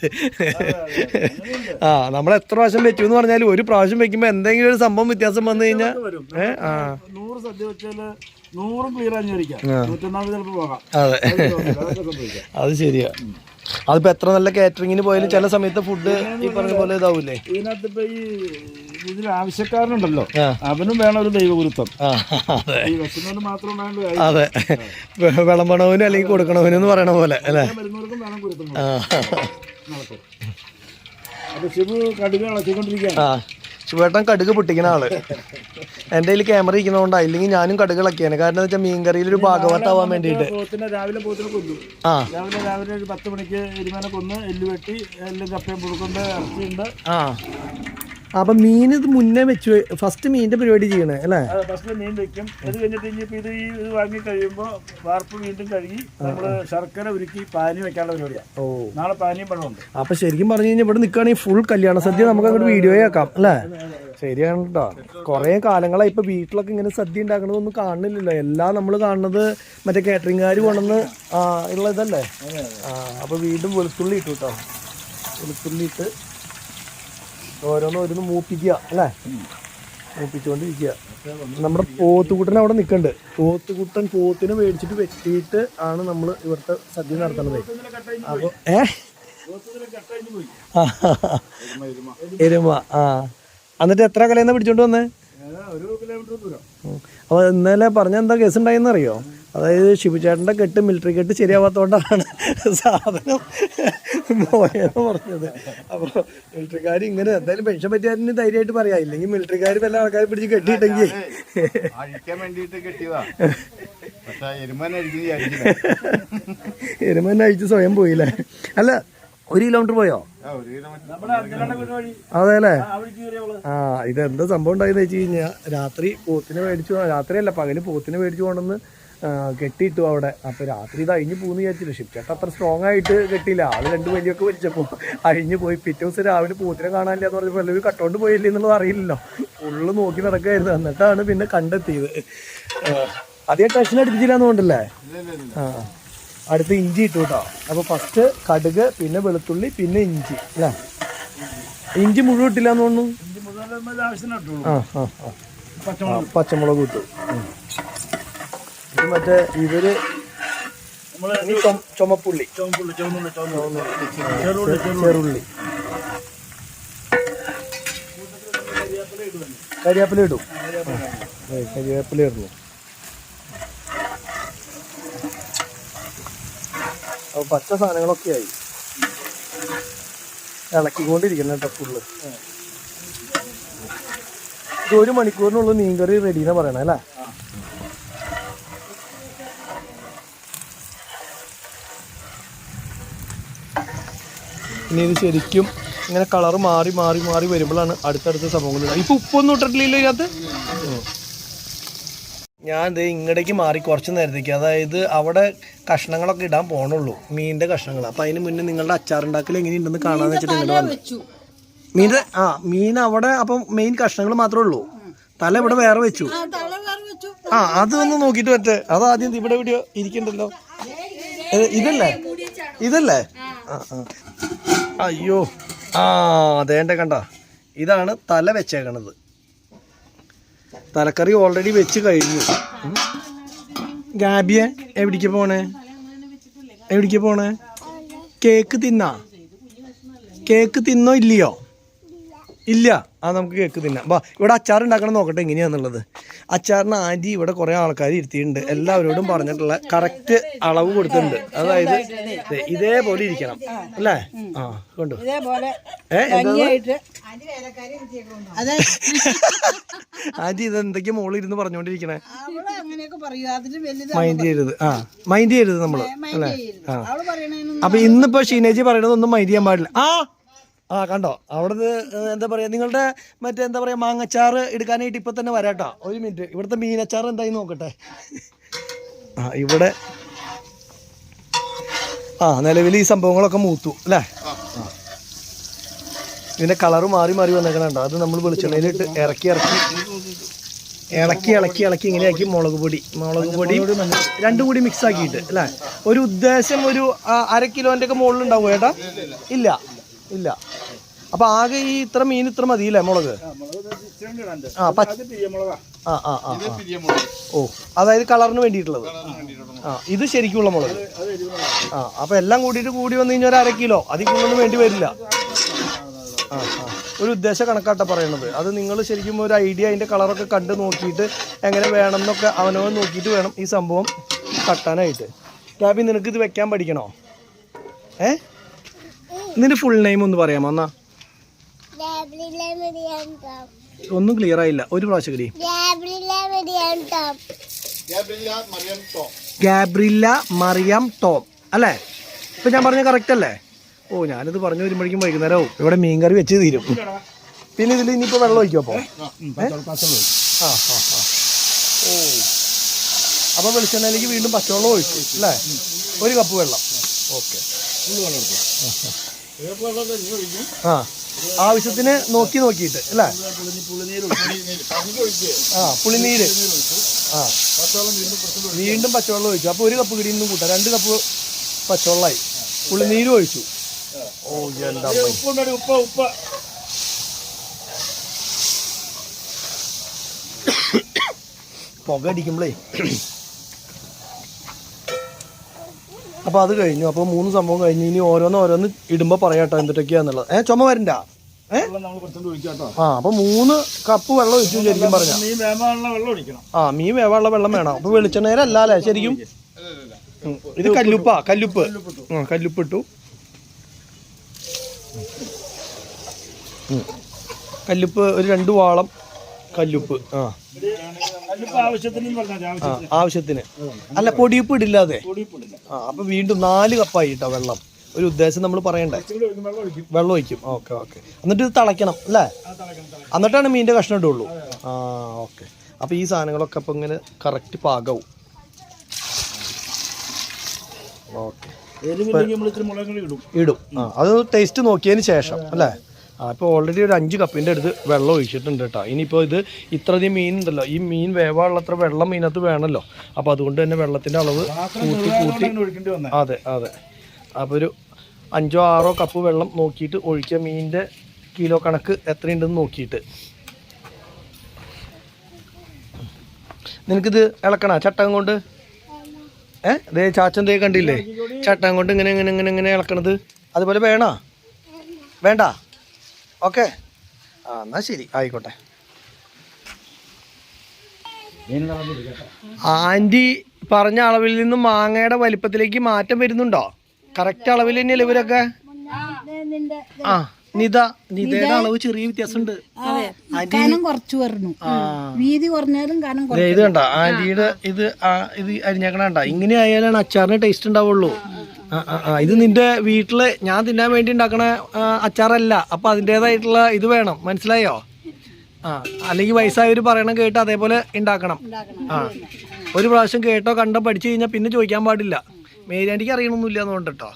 നമ്മൾ എത്ര പ്രാവശ്യം വെച്ചു എന്ന് പറഞ്ഞാലും ഒരു പ്രാവശ്യം വെക്കുമ്പോൾ എന്തെങ്കിലും ഒരു സംഭവം വ്യത്യാസം വന്നു കഴിഞ്ഞാൽ 100 സദ്യ വെച്ചാൽ 100 ക്ലിയർ ആയിരിക്കാം. അതെ, അത് ശരിയാ. അതിപ്പോ എത്ര നല്ല കാറ്ററിങ്ങിന് പോയാലും ചില സമയത്ത് ഫുഡ് ഈ പറഞ്ഞ പോലെ ഇതാവൂലേ. ഇതിനകത്ത് ഇപ്പൊ ഈ ഇതിൽ ആവശ്യക്കാരനുണ്ടല്ലോ, അവനും വേണം ഒരു ദൈവഗുരുത്വം. മാത്രം അതെ, വിളമ്പണവനും അല്ലെങ്കിൽ കൊടുക്കണവനും എന്ന് പറയണ പോലെ അല്ലേ? വരുന്നവർക്കും വേണം ഗുരുത്വം. അപ്പൊ ശിവു കടുക് ഇളക്കിക്കൊണ്ടിരിക്കുകയാണ്. ശിവേട്ടൻ കടുക് പൊട്ടിക്കുന്ന ആള്. എൻ്റെ കയ്യിൽ ക്യാമറ ഇരിക്കുന്നതുകൊണ്ടാണ്, ഇല്ലെങ്കിൽ ഞാനും കടുക് ഇളക്കിയാണ്. കാരണം എന്താ വെച്ചാൽ മീൻകറിയിൽ ഒരു ഭാഗവത്താവാൻ വേണ്ടിയിട്ട്. രാവിലെ പോത്തിനെ കൊല്ലും. രാവിലെ ഒരു 10 മണിക്ക് എരുമേനെ കൊന്ന് എല്ല് വെട്ടി എല്ലും കപ്പയും പുഴുക്കൊണ്ട് ഇറച്ചിയുണ്ട്. അപ്പൊ മീൻ ഇത് മുന്നേ വെച്ചു, ഫസ്റ്റ് മീനിന്റെ പരിപാടി ചെയ്യണേ അല്ലേ? ഫസ്റ്റ് മീൻ വെക്കും. അത് കഴിഞ്ഞിട്ട് ഇനിയിപ്പോ ഇത് വാങ്ങി കഴിയുമ്പോ വാർപ്പ് വീണ്ടും കഴുകി നമ്മള് ശർക്കര ഉരുക്കി പാനി വെക്കാനുള്ള പരിപാടിയാണ്. നാളെ പാനിയും വെള്ളമുണ്ട്. അപ്പൊ ശരിക്കും പറഞ്ഞു കഴിഞ്ഞാൽ ഇവിടെ നിൽക്കുകയാണെങ്കിൽ ഫുൾ കല്യാണ സദ്യ നമുക്ക് അങ്ങോട്ട് വീഡിയോ ആക്കാം അല്ലേ? ശരിയാണ് കേട്ടോ. കുറെ കാലങ്ങളായി ഇപ്പൊ വീട്ടിലൊക്കെ ഇങ്ങനെ സദ്യ ഉണ്ടാക്കണതൊന്നും കാണുന്നില്ലല്ലോ. എല്ലാം നമ്മൾ കാണുന്നത് മറ്റേ കാറ്ററിംഗുകാർ കൊണ്ടുവന്ന് ഉള്ള ഇതല്ലേ. അപ്പൊ വീണ്ടും വെളുത്തുള്ളി ഇട്ടു കേട്ടോ. വെളുത്തുള്ളി ഇട്ട് ഓരോന്ന് മൂപ്പിക്കുക അല്ലേ? മൂപ്പിച്ചുകൊണ്ടിരിക്കുക. നമ്മുടെ പോത്തുകുട്ടൻ അവിടെ നിൽക്കുന്നുണ്ട്. പോത്തുകുട്ടൻ പോത്തിനെ മേടിച്ചിട്ട് വെട്ടിയിട്ട് ആണ് നമ്മൾ ഇവിടുത്തെ സദ്യ നടത്തുന്നത്. അപ്പോൾ എരുമ. എന്നിട്ട് എത്ര കലയെന്നാ പിടിച്ചോണ്ട് വന്നേ? അപ്പോൾ ഇന്നലെ പറഞ്ഞ എന്താ കേസ് ഉണ്ടായെന്ന് അറിയോ? അതായത് ശിവചേട്ടൻ്റെ കെട്ട് മിലിറ്ററി കെട്ട് ശരിയാവാത്തോണ്ടാണ് സാധനം പോയെന്ന് പറഞ്ഞത്. അപ്പോൾ മിലിറ്ററിക്കാർ ഇങ്ങനെ എന്തായാലും പെൻഷൻ പറ്റിയാലും ധൈര്യമായിട്ട് പറയാം, ഇല്ലെങ്കിൽ മിലിറ്ററിക്കാർ വല്ല ആൾക്കാരെ പിടിച്ച് കെട്ടിയിട്ടെങ്കിൽ എരുമനെ അഴിച്ച് സ്വയം പോയില്ലേ? അല്ല 1 കിലോമീറ്റർ പോയോ? അതെ അല്ലേ? ഇതെന്താ സംഭവം ഉണ്ടായെന്ന് വെച്ച് കഴിഞ്ഞാൽ രാത്രി പോത്തിനെ മേടിച്ചു, രാത്രിയല്ല പകല് പോത്തിനെ മേടിച്ചു കൊണ്ടെന്ന് കെട്ടിയിട്ടു അവിടെ. അപ്പൊ രാത്രി ഇത് അഴിഞ്ഞു പോകുന്ന വിചാരിച്ചില്ല. ഷിപ്ചേട്ടൻ അത്ര സ്ട്രോങ് ആയിട്ട് കെട്ടിയില്ല. ആള് 2 വലിയൊക്കെ വലിച്ചപ്പോൾ അഴിഞ്ഞു പോയി. പിറ്റേ ദിവസം രാവിലെ പോത്തിനെ കാണാനില്ല എന്ന് പറഞ്ഞപ്പോൾ എല്ലാവരും കട്ടോണ്ട് പോയില്ലേ എന്നുള്ളത് അറിയില്ലല്ലോ. ഫുള്ള് നോക്കി നടക്കായിരുന്നു. എന്നിട്ടാണ് പിന്നെ കണ്ടെത്തിയത്. അധികം ടെൻഷൻ അടിപ്പിച്ചില്ല എന്നുകൊണ്ടല്ലേ? അടുത്ത് ഇഞ്ചി ഇട്ടു കേട്ടോ. അപ്പോൾ ഫസ്റ്റ് കടുക്, പിന്നെ വെളുത്തുള്ളി, പിന്നെ ഇഞ്ചി അല്ലേ? ഇഞ്ചി മുഴുവൻ ഇട്ടില്ല എന്ന് തോന്നുന്നു. പച്ചമുളക് ഇട്ടു. ഇത് മറ്റേ ഇവര് ചുമപ്പുള്ളി, ചെറുള്ളി, കരിവേപ്പില ഇടും. കരിവേപ്പില ഇടുന്നു. അപ്പോൾ പച്ച സാധനങ്ങളൊക്കെ ആയി ഇളക്കിക്കൊണ്ടിരിക്കണം കേട്ടോ ഫുള്ള്. ഇത് 1 മണിക്കൂറിനുള്ളിൽ മീൻകറി റെഡി എന്നാ പറയണേ അല്ലേ? ഇനി ഇത് ശരിക്കും ഇങ്ങനെ കളർ മാറി മാറി മാറി വരുമ്പോഴാണ് അടുത്തടുത്ത സംഭവങ്ങൾ. ഇപ്പൊ ഉപ്പൊന്നും ഇട്ടിട്ടില്ലല്ലോ ഇതിനകത്ത്. ഞാൻ ഇത് ഇങ്ങടേക്ക് മാറി കുറച്ച് നേരത്തേക്ക്, അതായത് അവിടെ കഷ്ണങ്ങളൊക്കെ ഇടാൻ പോണുള്ളൂ, മീനിന്റെ കഷ്ണങ്ങൾ. അപ്പൊ അതിന് മുന്നേ നിങ്ങളുടെ അച്ചാറുണ്ടാക്കൽ എങ്ങനെയുണ്ടെന്ന് കാണാന്ന് വെച്ചിട്ട് ഇങ്ങോട്ട് വന്നു. മീൻ്റെ മീൻ അവിടെ. അപ്പം മെയിൻ കഷ്ണങ്ങൾ മാത്രമേ ഉള്ളൂ, തല ഇവിടെ വേറെ വെച്ചു. അതൊന്ന് നോക്കിയിട്ട് പറ്റേ. അതാദ്യം ഇവിടെ വീഡിയോ ഇരിക്കണ്ടല്ലോ. ഇതല്ലേ? അയ്യോ അതേണ്ട കണ്ട, ഇതാണ് തല വെച്ചേക്കണത്. തലക്കറി ഓൾറെഡി വെച്ച് കഴിഞ്ഞു. ഗാബിയെ എവിടേക്ക് പോണേ? കേക്ക് തിന്നോ ഇല്ലയോ? ഇല്ല. നമുക്ക് കേക്ക് തിന്നാം. വാ, ഇവിടെ അച്ചാർ ഉണ്ടാക്കണം, നോക്കട്ടെ എങ്ങനെയാന്നുള്ളത്. അച്ചാറിന് ആൻറ്റി ഇവിടെ കുറേ ആൾക്കാർ ഇരുത്തിയിട്ടുണ്ട്. എല്ലാവരോടും പറഞ്ഞിട്ടുള്ള കറക്റ്റ് അളവ് കൊടുത്തിട്ടുണ്ട്. അതായത് ഇതേപോലെ ഇരിക്കണം അല്ലേ? ആ കൊണ്ടു. ആൻറ്റി ഇതെന്തൊക്കെയാ മോളിരുന്ന് പറഞ്ഞോണ്ടിരിക്കണേ? മൈൻഡ് ചെയ്യരുത് നമ്മള് അല്ലേ? ആ, അപ്പൊ ഇന്നിപ്പോ ഷീനേജി പറയണതൊന്നും മൈൻഡ് ചെയ്യാൻ പാടില്ല. കണ്ടോ അവിടുന്ന് എന്താ പറയാ, നിങ്ങളുടെ മറ്റേ എന്താ പറയാ മാങ്ങച്ചാറ് എടുക്കാനായിട്ട് ഇപ്പൊ തന്നെ വരാട്ടോ. ഒരു മിനിറ്റ്, ഇവിടുത്തെ മീനച്ചാറ് എന്തായി നോക്കട്ടെ. ഇവിടെ നിലവിൽ ഈ സംഭവങ്ങളൊക്കെ മൂത്തു അല്ലേ? ഇതിന്റെ കളറ് മാറി വന്നേക്കണോ? അത് നമ്മൾ വെളിച്ചെണ്ണയിലിട്ട് ഇളക്കി ഇങ്ങനെയാക്കി മുളക് പൊടി രണ്ടും കൂടി മിക്സ് ആക്കിയിട്ട് അല്ലേ? ഒരു ഉദ്ദേശം ഒരു 1/2 കിലോന്റെ ഒക്കെ മുകളിൽ ഉണ്ടാവും ഏട്ടാ? ഇല്ല. അപ്പൊ ആകെ ഈ ഇത്ര മീൻ ഇത്ര മതിയില്ലേ മുളക്? ഓ, അതായത് കളറിന് വേണ്ടിയിട്ടുള്ളത്. ഇത് ശരിക്കുള്ള മുളക്. അപ്പൊ എല്ലാം കൂടി വന്നു കഴിഞ്ഞാൽ 1/2 കിലോ, അതിൽ കൂടുതലൊന്നും വേണ്ടി വരില്ല. ഒരു ഉദ്ദേശ കണക്കാട്ട പറയണത്. അത് നിങ്ങൾ ശരിക്കും ഒരു ഐഡിയ അതിന്റെ കളറൊക്കെ കണ്ട് നോക്കിയിട്ട് എങ്ങനെ വേണം എന്നൊക്കെ അവനവൻ നോക്കിയിട്ട് വേണം ഈ സംഭവം കട്ടാനായിട്ട്. ഗാബി, നിനക്ക് ഇത് വെക്കാൻ പഠിക്കണോ? ഇതിന്റെ ഫുൾ നെയിം ഒന്ന് പറയാമോ? എന്നാ ഒന്നും ക്ലിയർ ആയില്ല, ഒരു പ്രാവശ്യം കൂടി. ഗാബ്രില്ല മറിയം ടോം അല്ലേ? ഇപ്പൊ ഞാൻ പറഞ്ഞ കറക്റ്റ് അല്ലേ? ഓ, ഞാനിത് പറഞ്ഞു വരുമ്പോഴേക്കും വൈകുന്നേരവും ഇവിടെ മീൻകറി വെച്ച് തീരും. പിന്നെ ഇതിൽ ഇനിയിപ്പോ വെള്ളം ഒഴിക്കും. അപ്പൊ ഓ, അപ്പൊ വെളിച്ചെണ്ണയിലേക്ക് വീണ്ടും പച്ചവെള്ളം ഒഴിച്ചു അല്ലേ? 1 കപ്പ് വെള്ളം. ഓക്കെ. ആവശ്യത്തിന് നോക്കിയിട്ട് അല്ലേ? പുളിനീര്. വീണ്ടും പച്ചവെള്ളം ഒഴിച്ചു. അപ്പൊ 1 കപ്പ് കിടിയും കൂട്ടാം. 2 കപ്പ് പച്ചവെള്ളമായി. പുളിനീര് ഒഴിച്ചു. ഓ, എന്താ പുക അടിക്കുമ്പളേ. അപ്പൊ അത് കഴിഞ്ഞു. അപ്പൊ 3 സംഭവം കഴിഞ്ഞു. ഇനി ഓരോന്ന് ഇടുമ്പോ പറയാട്ടോ എന്തൊക്കെയാന്നുള്ളത്. ചുമ വരണ്ട. അപ്പൊ 3 കപ്പ് വെള്ളം ഒഴിച്ചു ശരിക്കും പറഞ്ഞ. മീൻ വേവാനുള്ള വെള്ളം വേണം. അപ്പൊ വെളിച്ചെണ്ണേരല്ല അല്ലേ ശരിക്കും? ഇത് കല്ലുപ്പ്. കല്ലുപ്പിട്ടു. കല്ലുപ്പ് ഒരു 2 വാളം കല്ലുപ്പ്. ആവശ്യത്തിന്. അല്ല, പൊടിയുപ്പ് ഇടില്ലാതെ. അപ്പൊ വീണ്ടും 4 കപ്പായി കേട്ടോ വെള്ളം. ഒരു ഉദ്ദേശം നമ്മൾ പറയണ്ടേ? വെള്ളം ഒഴിക്കും. ഓക്കെ. എന്നിട്ട് ഇത് തിളയ്ക്കണം അല്ലേ? എന്നിട്ടാണ് മീനിന്റെ കഷ്ണം ഇടുള്ളൂ. ഓക്കെ. അപ്പൊ ഈ സാധനങ്ങളൊക്കെ അപ്പൊ ഇങ്ങനെ കറക്റ്റ് പാകവും. ഓക്കെ. ഇടും. അത് ടേസ്റ്റ് നോക്കിയതിന് ശേഷം അല്ലേ? ഇപ്പോൾ ഓൾറെഡി ഒരു 5 കപ്പിൻ്റെ അടുത്ത് വെള്ളം ഒഴിച്ചിട്ടുണ്ട് കേട്ടോ. ഇനിയിപ്പോൾ ഇത് ഇത്രയധികം മീൻ ഉണ്ടല്ലോ, ഈ മീൻ വേവാനുള്ളത്ര വെള്ളം മീനകത്ത് വേണമല്ലോ. അപ്പോൾ അതുകൊണ്ട് തന്നെ വെള്ളത്തിൻ്റെ അളവ് കൂട്ടി. അതെ. അപ്പോൾ ഒരു 5 or 6 കപ്പ് വെള്ളം നോക്കിയിട്ട് ഒഴിക്കുക. മീനിൻ്റെ കിലോ കണക്ക് എത്രയുണ്ടെന്ന് നോക്കിയിട്ട്. നിനക്കിത് ഇളക്കണ ചട്ടകം കൊണ്ട്? ദേ ചാച്ചൻ ദേ കണ്ടില്ലേ, ചട്ടകം കൊണ്ട് ഇങ്ങനെ ഇളക്കണത്. അതുപോലെ വേണ്ട? ഓക്കെ. എന്നാ ശരി, ആയിക്കോട്ടെ. ആൻറ്റി പറഞ്ഞ അളവിൽ നിന്നും മാങ്ങയുടെ വലിപ്പത്തിലേക്ക് മാറ്റം വരുന്നുണ്ടോ? കറക്റ്റ് അളവിൽ തന്നെയല്ലേ ഇവരൊക്കെ? നിതയുടെ അളവ് ചെറിയ വ്യത്യാസമുണ്ട്. ഇത് കണ്ട ആന്റിയുടെ ഇത് അരിഞ്ഞേക്കണ കണ്ട. ഇങ്ങനെ ആയാലാണ് അച്ചാറിന് ടേസ്റ്റ് ഉണ്ടാവുള്ളൂ. ഇത് നിന്റെ വീട്ടില് ഞാൻ തിന്നാൻ വേണ്ടി ഉണ്ടാക്കണ അച്ചാറല്ല. അപ്പൊ അതിൻ്റെതായിട്ടുള്ള ഇത് വേണം, മനസ്സിലായോ? അല്ലെങ്കിൽ വയസ്സായവര് പറയണം കേട്ട് അതേപോലെ ഉണ്ടാക്കണം. ഒരു പ്രാവശ്യം കേട്ടോ കണ്ടോ പഠിച്ചു കഴിഞ്ഞാൽ പിന്നെ ചോദിക്കാൻ പാടില്ല. മേരിയാൻറ്റിക്ക് അറിയണമൊന്നുമില്ല എന്നുകൊണ്ട് കേട്ടോ.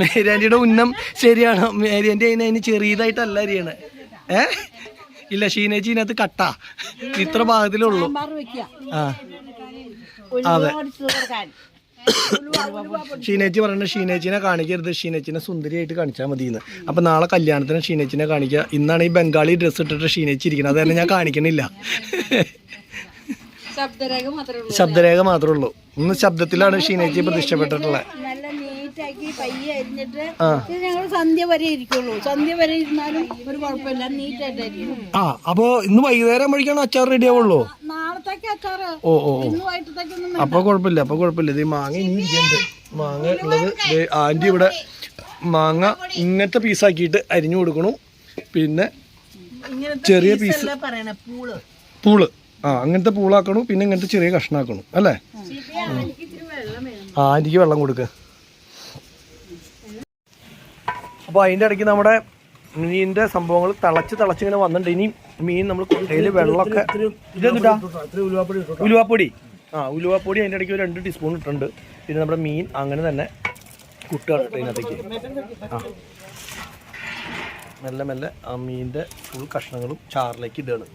മേരിയാൻറ്റിയുടെ ഉന്നം ശരിയാണ്. മേരിയാൻറ്റി അതിന് ചെറിയതായിട്ടല്ല അരിയണ്. ഇല്ല, ഷീനേച്ചി ഇതിനകത്ത് കട്ടാ ഇത്ര ഭാഗത്തിലുള്ളൂ. അതെ. ഷീനേച്ചി പറയുന്നത് ഷീനേച്ചിനെ കാണിക്കരുത്, ഷീനേച്ചിനെ സുന്ദരിയായിട്ട് കാണിച്ചാൽ മതി എന്ന്. അപ്പം നാളെ കല്യാണത്തിന് ഷീനേച്ചിനെ കാണിക്കുക. ഇന്നാണ് ഈ ബംഗാളി ഡ്രസ്സ് ഇട്ടിട്ട് ഷീനേച്ചി ഇരിക്കുന്നത്, അത് തന്നെ ഞാൻ കാണിക്കണില്ല. ശബ്ദരേഖ മാത്രമേ ഉള്ളൂ. ഇന്ന് ശബ്ദത്തിലാണ് ഷീനേച്ചി പ്രതിഷ്ഠപ്പെട്ടിട്ടുള്ളത്. നല്ല നീറ്റാക്കി പയ്യെ അരിഞ്ഞിട്ട് ഞങ്ങൾ സന്ധ്യ വരെ ഇരിക്കുള്ളൂ. സന്ധ്യ വരെ ഇരുന്നാലും ഒരു കുഴപ്പമില്ല, നീറ്റായിട്ടായിരിക്കും. അപ്പൊ ഇന്ന് വൈകുന്നേരം വഴിക്കാണ് അച്ചാർ റെഡി ആവുള്ളൂ. നാളത്തേക്ക് അച്ചാറ് ഇന്ന് വൈകിട്ടത്തേക്കൊന്നും അപ്പൊ കുഴപ്പമില്ല. ഇത് മാങ്ങ ഇനി ഇരിക്കുന്നുണ്ട്. മാങ്ങ ഉള്ളത് ആന്റി ഇവിടെ മാങ്ങ ഇങ്ങനത്തെ പീസാക്കിയിട്ട് അരിഞ്ഞു കൊടുക്കണു. പിന്നെ ചെറിയ പീസ് പൂള്, അങ്ങനത്തെ പൂളാക്കണു. പിന്നെ ഇങ്ങനത്തെ ചെറിയ കഷ്ണാക്കണു അല്ലേ. ആന്റിക്ക് വെള്ളം കൊടുക്ക. അപ്പോൾ അതിൻ്റെ ഇടയ്ക്ക് നമ്മുടെ മീനിൻ്റെ സംഭവങ്ങൾ തിളച്ച് ഇങ്ങനെ വന്നിട്ടുണ്ട്. ഇനി മീൻ നമ്മൾ കുട്ടയിൽ വെള്ളമൊക്കെ ഇതെന്താ ഉലുവാപ്പൊടി, ഉലുവാപ്പൊടി അതിൻ്റെ ഇടയ്ക്ക് ഒരു 2 ടീസ്പൂൺ ഇട്ടിട്ടുണ്ട്. പിന്നെ നമ്മുടെ മീൻ അങ്ങനെ തന്നെ കുട്ടുകയാണ് കേട്ടോ ഇതിനകത്തേക്ക്. മെല്ലെ ആ മീനിൻ്റെ ഫുൾ കഷ്ണങ്ങളും ചാറിലേക്ക് ഇടുകയാണ്.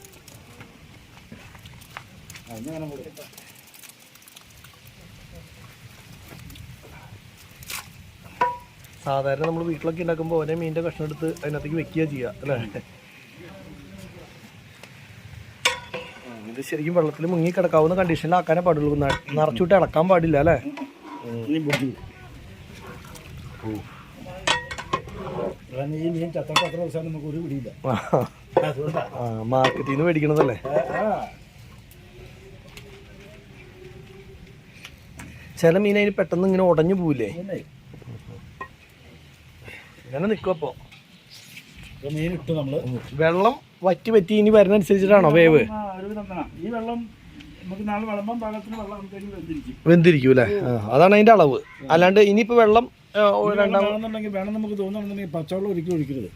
സാധാരണ നമ്മൾ വീട്ടിലൊക്കെ ഉണ്ടാക്കുമ്പോൾ ഓരോ മീനിൻ്റെ കഷ്ണം എടുത്ത് അതിനകത്തേക്ക് വെക്കുക ചെയ്യുക അല്ലേ. ഇത് ശരിക്കും വെള്ളത്തിൽ മുങ്ങി കിടക്കാവുന്ന കണ്ടീഷനിലാക്കാനേ പാടുള്ളൂ. നിറച്ചിട്ട് ഇളക്കാൻ പാടില്ല അല്ലേ. മാർക്കറ്റിൽ നിന്ന് മേടിക്കണതല്ലേ. ചില മീൻ അതിന് പെട്ടെന്ന് ഇങ്ങനെ ഉടഞ്ഞു പോവില്ലേ, ഇങ്ങനെ നിൽക്കുമപ്പോ. വെള്ളം വറ്റി ഇനി വരുന്നനുസരിച്ചിട്ടാണോ വേവ്? ഈ വെള്ളം വെന്തിരിക്കും അല്ലേ. അതാണ് അതിന്റെ അളവ്. അല്ലാണ്ട് ഇനിയിപ്പോ വെള്ളം നമുക്ക് തോന്നുന്നുണ്ടെങ്കിൽ പച്ചവെള്ളം ഒരിക്കലും ഒഴിക്കരുത്.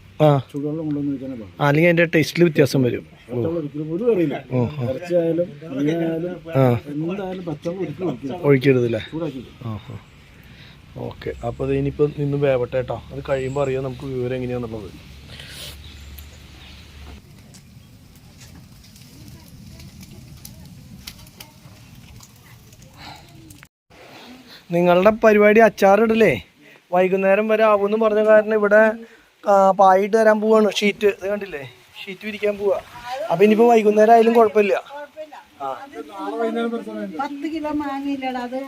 ചൂടുവെള്ളം കൊണ്ടുവന്ന് ഒഴിക്കാനേ പാടില്ല. അല്ലെങ്കിൽ അതിന്റെ ടേസ്റ്റിൽ വ്യത്യാസം വരും. ഒരു അറിയില്ല, ഇറച്ചിയായാലും മീനായാലും എന്തായാലും പച്ചവെള്ളം ഒരിക്കലും ഒഴിക്കരുത് അല്ലേ. ഓക്കെ, അപ്പോൾ അത് ഇനിയിപ്പോൾ നിന്ന് വേവട്ടെ കേട്ടോ. അത് കഴിയുമ്പോൾ അറിയാം നമുക്ക് വിവരം എങ്ങനെയാണെന്നുള്ളത്. നിങ്ങളുടെ പരിപാടി അച്ചാറിടല്ലേ വൈകുന്നേരം വരെ ആവുമെന്ന് പറഞ്ഞ കാരണം ഇവിടെ പായിട്ട് തരാൻ പോവാണ്. ഷീറ്റ് ഇത് കണ്ടില്ലേ, ഷീറ്റ് വിരിക്കാൻ പോവാ. അപ്പം ഇനിയിപ്പോൾ വൈകുന്നേരം ആയാലും കുഴപ്പമില്ല. 10 കിലോ മാങ്ങയില്ലടാ അത്.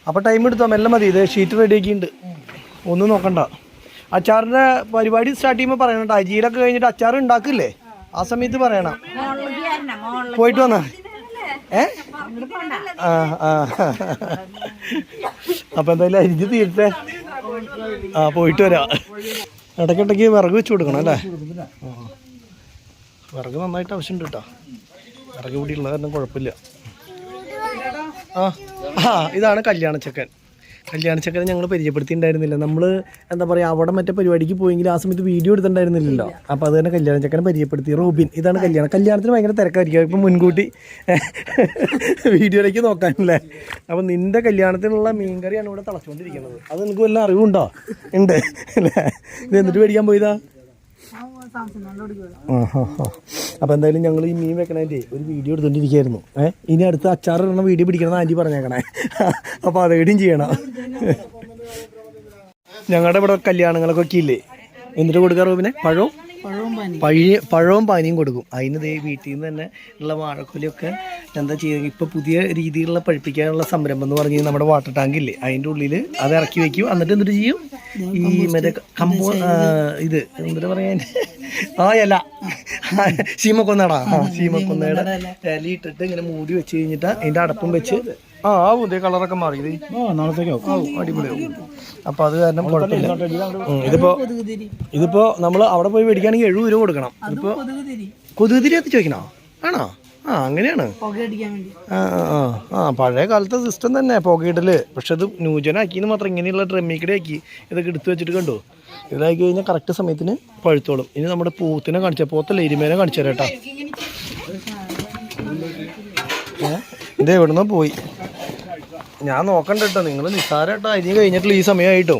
അപ്പോൾ ടൈം എടുത്തോ, മെല്ലെ മതി. ഇത് ഷീറ്റ് റെഡിയാക്കിയിട്ടുണ്ട്, ഒന്നും നോക്കണ്ട. അച്ചാറിൻ്റെ പരിപാടി സ്റ്റാർട്ട് ചെയ്യുമ്പോൾ പറയണം കേട്ടോ. അജിയിലൊക്കെ കഴിഞ്ഞിട്ട് അച്ചാർ ഉണ്ടാക്കില്ലേ, ആ സമയത്ത് പറയണം. പോയിട്ട് വന്നാ അപ്പൊ എന്തായാലും അരിഞ്ഞ് തീരട്ടെ. പോയിട്ട് വരാം. ഇടയ്ക്കിടയ്ക്ക് വിറക് വെച്ച് കൊടുക്കണം അല്ലേ. വിറക് നന്നായിട്ട് ആവശ്യമുണ്ട് കേട്ടോ. വിറക് ഇവിടെ ഉള്ള കാരണം കുഴപ്പമില്ല. ഇതാണ് കല്യാണച്ചക്കനെ ഞങ്ങൾ പരിചയപ്പെടുത്തിയിട്ടുണ്ടായിരുന്നില്ല. നമ്മൾ എന്താ പറയുക, അവിടെ മറ്റേ പരിപാടിക്ക് പോയെങ്കിൽ ആ സമയത്ത് വീഡിയോ എടുത്തിട്ടുണ്ടായിരുന്നില്ലല്ലോ. അപ്പോൾ അത് തന്നെ കല്യാണച്ചക്കനെ പരിചയപ്പെടുത്തി. റോബിൻ, ഇതാണ് കല്യാണത്തിന് ഭയങ്കര തിരക്കായിരിക്കും. ഇപ്പം മുൻകൂട്ടി വീഡിയോയിലേക്ക് നോക്കാനല്ലേ. അപ്പം നിൻ്റെ കല്യാണത്തിനുള്ള മീൻകറിയാണ് ഇവിടെ തിളച്ചുകൊണ്ടിരിക്കുന്നത്. അത് നിനക്ക് വല്ല അറിവുണ്ടോ? ഉണ്ട് അല്ലേ. ഇത് എന്നിട്ട് മേടിക്കാൻ പോയതാ? അപ്പോൾ എന്തായാലും ഞങ്ങൾ ഈ മീൻ വെക്കണതിൻ്റെ ഒരു വീഡിയോ എടുത്തുകൊണ്ടിരിക്കുകയായിരുന്നു. ഇനി അടുത്ത അച്ചാർ ഇടുന്ന വീഡിയോ പിടിക്കണമെന്ന് ആൻറ്റി പറഞ്ഞേക്കണേ. അപ്പോൾ അതേടിയും ചെയ്യണം. ഞങ്ങളുടെ ഇവിടെ കല്യാണങ്ങളൊക്കെ ഇല്ലേ, എന്നിട്ട് കൊടുക്കാറ് പിന്നെ പഴവും പാനിയും കൊടുക്കും. അതിന് ദേ വീട്ടിൽ നിന്ന് തന്നെ ഉള്ള വാഴക്കൊലയൊക്കെ എന്താ ചെയ്യുക, ഇപ്പോൾ പുതിയ രീതിയിലുള്ള പഴിപ്പിക്കാനുള്ള സംരംഭം എന്ന് പറഞ്ഞ് നമ്മുടെ വാട്ടർ ടാങ്ക് ഇല്ലേ, അതിൻ്റെ ഉള്ളിൽ അത് ഇറക്കി വെക്കും. എന്നിട്ട് ചെയ്യും, ഈ മറ്റേ ഇത് എന്താ പറയാൻ, ഇല ശീമക്കൊന്നടാ, ശീമക്കൊന്നയുടെ ഇല ഇട്ടിട്ട് ഇങ്ങനെ മൂടി വെച്ച് കഴിഞ്ഞിട്ട് അതിൻ്റെ അടപ്പും വെച്ച് ആവും. ഇതേ കളറൊക്കെ മാറി, ഇത് അടിപൊളിയാവും. അപ്പോൾ അത് കാരണം കുഴപ്പമില്ല. ഇതിപ്പോ നമ്മൾ അവിടെ പോയി മേടിക്കുകയാണെങ്കിൽ 70 രൂപ കൊടുക്കണം. ഇതിപ്പോൾ കൊതുകുതിരി എത്തി ചോദിക്കണോ? ആണോ? അങ്ങനെയാണ്. പഴയ കാലത്തെ സിസ്റ്റം തന്നെ പുകയിടല്. പക്ഷെ അത് ന്യൂജനാക്കിയെന്ന് മാത്രം. ഇങ്ങനെയുള്ള ഡ്രമ്മിക്കടെ ആക്കി ഇതൊക്കെ എടുത്തു വെച്ചിട്ട് കണ്ടോ, ഇതാക്കി കഴിഞ്ഞാൽ കറക്റ്റ് സമയത്തിന് പഴുത്തോളും. ഇനി നമ്മുടെ പോത്തിനെ പോത്തല്ല, എരുമേനെ കാണിച്ചു തരാം കേട്ടോ. ഇത് എവിടുന്നോ പോയി, ഞാൻ നോക്കണ്ട കേട്ടോ. നിങ്ങൾ നിസ്സാരമായിട്ടോ അരിഞ്ഞ് കഴിഞ്ഞിട്ടുള്ള ഈ സമയമായിട്ടോ.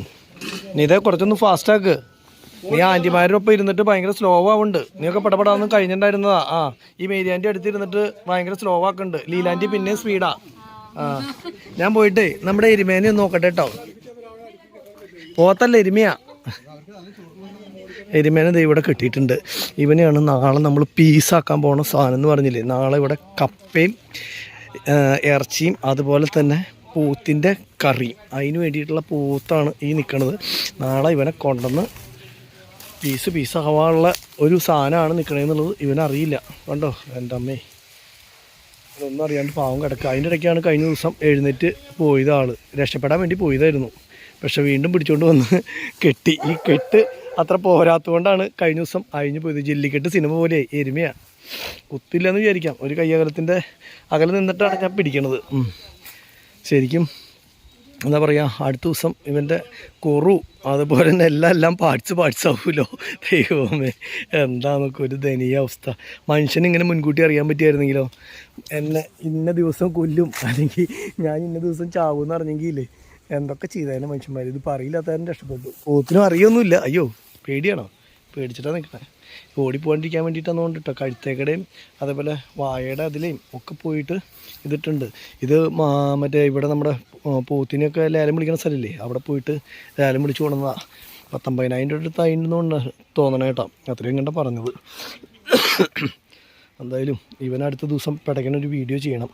ഇനി ഇതേ കുറച്ചൊന്ന് ഫാസ്റ്റാക്ക്. നീ ആന്റിമാരുടെ ഒപ്പം ഇരുന്നിട്ട് ഭയങ്കര സ്ലോ ആവുന്നുണ്ട്. നീയൊക്കെ പടപടാന്ന് കഴിഞ്ഞിട്ടുണ്ടായിരുന്നതാ. ആ ഈ മേരിയാൻ്റെ അടുത്ത് ഇരുന്നിട്ട് ഭയങ്കര സ്ലോ ആക്കുന്നുണ്ട്. ലീലാൻറ്റി പിന്നെയും സ്പീഡാ. ആ ഞാൻ പോയിട്ടേ നമ്മുടെ എരുമേനെ ഒന്ന് നോക്കട്ടെ കേട്ടോ. പോത്തല്ല എരുമയാ. എരുമേനെ ദേ ഇവിടെ കെട്ടിയിട്ടുണ്ട്. ഇവനെയാണ് നാളെ നമ്മൾ പീസാക്കാൻ പോണ സാധനം എന്ന് പറഞ്ഞില്ലേ. നാളെ ഇവിടെ കപ്പയും ഇറച്ചിയും അതുപോലെ തന്നെ പൂത്തിൻ്റെ കറിയും അതിന് വേണ്ടിയിട്ടുള്ള പൂത്താണ് ഈ നിൽക്കുന്നത്. നാളെ ഇവനെ കൊണ്ടുവന്ന് പീസാവാനുള്ള ഒരു സാധനമാണ് നിൽക്കണമെന്നുള്ളത് ഇവനറിയില്ല. കണ്ടോ എൻ്റെ അമ്മേ, ഇതൊന്നും അറിയാണ്ട് പാവം കിടക്കുക. അതിൻ്റെ ഇടയ്ക്കാണ് കഴിഞ്ഞ ദിവസം എഴുന്നേറ്റ് പോയത് ആൾ. രക്ഷപ്പെടാൻ വേണ്ടി പോയതായിരുന്നു. പക്ഷെ വീണ്ടും പിടിച്ചുകൊണ്ട് വന്ന് കെട്ടി. ഈ കെട്ട് അത്ര പോരാത്തതുകൊണ്ടാണ് കഴിഞ്ഞ ദിവസം അഴിഞ്ഞു പോയത്. ജെല്ലിക്കെട്ട് സിനിമ പോലെ എരുമയാണ്. കുത്തില്ലെന്ന് വിചാരിക്കാം. ഒരു കയ്യകലത്തിൻ്റെ അകലെ നിന്നിട്ടാണ് ഞാൻ പിടിക്കണത്. ശരിക്കും എന്താ പറയുക, അടുത്ത ദിവസം ഇവൻ്റെ കുറു അതുപോലെ തന്നെ എല്ലാം പാർട്സ് ആവുമല്ലോ. ദൈവമേ എന്താന്നൊക്കെ ഒരു ദയനീയ അവസ്ഥ. മനുഷ്യനിങ്ങനെ മുൻകൂട്ടി അറിയാൻ പറ്റിയായിരുന്നെങ്കിലോ. എന്നെ ഇന്ന ദിവസം കൊല്ലും അല്ലെങ്കിൽ ഞാൻ ഇന്ന ദിവസം ചാവുമെന്ന് അറിഞ്ഞെങ്കിലേ എന്തൊക്കെ ചെയ്താലും മനുഷ്യന്മാർ. ഇത് പറയില്ലാത്തവരും രക്ഷപ്പെട്ടു. പോത്തിനും അറിയൊന്നുമില്ല. അയ്യോ പേടിയാണോ? പേടിച്ചിട്ടാണ് നിൽക്കണേ. ഓടിപ്പോകാണ്ടിരിക്കാൻ വേണ്ടിയിട്ടാണ് കൊണ്ടിട്ടോ. കഴുത്തേക്കടയും അതേപോലെ വായയുടെ അതിലേയും ഒക്കെ പോയിട്ട് ഇതിട്ടുണ്ട്. ഇത് മറ്റേ ഇവിടെ നമ്മുടെ പോത്തിനെയൊക്കെ ലേലം വിളിക്കുന്ന സ്ഥലമില്ലേ, അവിടെ പോയിട്ട് ലേലം വിളിച്ചു കൊണ്ടുവന്നതാണ്. 19,000 രൂപ അടുത്ത് അതിൻ്റെ തോന്നണേ കേട്ടോ. അത്രയും കണ്ട പറഞ്ഞത്. എന്തായാലും ഇവനടുത്ത ദിവസം പിടയ്ക്കണൊരു വീഡിയോ ചെയ്യണം.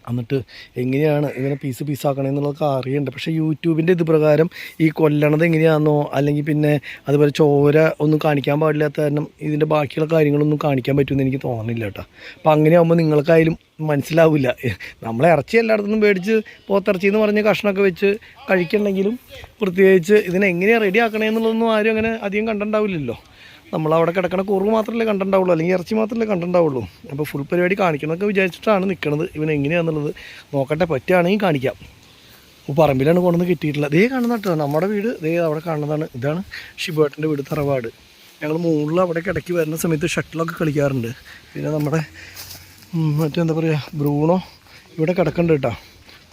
എന്നിട്ട് എങ്ങനെയാണ് ഇവനെ പീസാക്കണമെന്നുള്ളതൊക്കെ അറിയണ്ട. പക്ഷേ യൂട്യൂബിൻ്റെ ഇത് പ്രകാരം ഈ കൊല്ലണത് എങ്ങനെയാണെന്നോ അല്ലെങ്കിൽ പിന്നെ അതുപോലെ ചോര ഒന്നും കാണിക്കാൻ പാടില്ലാത്ത കാരണം ഇതിൻ്റെ ബാക്കിയുള്ള കാര്യങ്ങളൊന്നും കാണിക്കാൻ പറ്റുമെന്ന് എനിക്ക് തോന്നുന്നില്ല കേട്ടോ. അപ്പോൾ അങ്ങനെയാകുമ്പോൾ നിങ്ങൾക്കായാലും മനസ്സിലാവില്ല. നമ്മളെ ഇറച്ചി എല്ലായിടത്തുനിന്നും മേടിച്ച് പോത്തിറച്ചി എന്ന് പറഞ്ഞ് കഷ്ണമൊക്കെ വെച്ച് കഴിക്കണമെങ്കിലും പ്രത്യേകിച്ച് ഇതിനെങ്ങനെയാണ് റെഡി ആക്കണമെന്നുള്ളതൊന്നും ആരും അങ്ങനെ അധികം കണ്ടിട്ടുണ്ടാവില്ലല്ലോ. നമ്മളവിടെ കിടക്കണ കുറവ് മാത്രമല്ലേ കണ്ടിട്ടുണ്ടാവുള്ളൂ, അല്ലെങ്കിൽ ഇറച്ചി മാത്രമല്ലേ കണ്ടിട്ടുണ്ടാവുള്ളൂ. അപ്പോൾ ഫുൾ പരിപാടി കാണിക്കണമെന്നൊക്കെ വിചാരിച്ചിട്ടാണ് നിൽക്കുന്നത്. ഇവൻ എങ്ങനെയാണെന്നുള്ളത് നോക്കട്ടെ, പറ്റുകയാണെങ്കിൽ കാണിക്കാം. പറമ്പിലാണ് കൊണ്ടുവന്ന് കിട്ടിയിട്ടില്ല. ദേ കാണുന്ന കേട്ടോ നമ്മുടെ വീട്. ദേ അവിടെ കാണുന്നതാണ്. ഇതാണ് ഷിബേട്ടൻ്റെ വീട്, തറവാട്. ഞങ്ങൾ മുകളിൽ അവിടെ കിടക്കി വരുന്ന സമയത്ത് ഷട്ടിലൊക്കെ കളിക്കാറുണ്ട്. പിന്നെ നമ്മുടെ മറ്റെന്താ പറയുക ബ്രൂണോ ഇവിടെ കിടക്കുന്നുണ്ട് കേട്ടോ.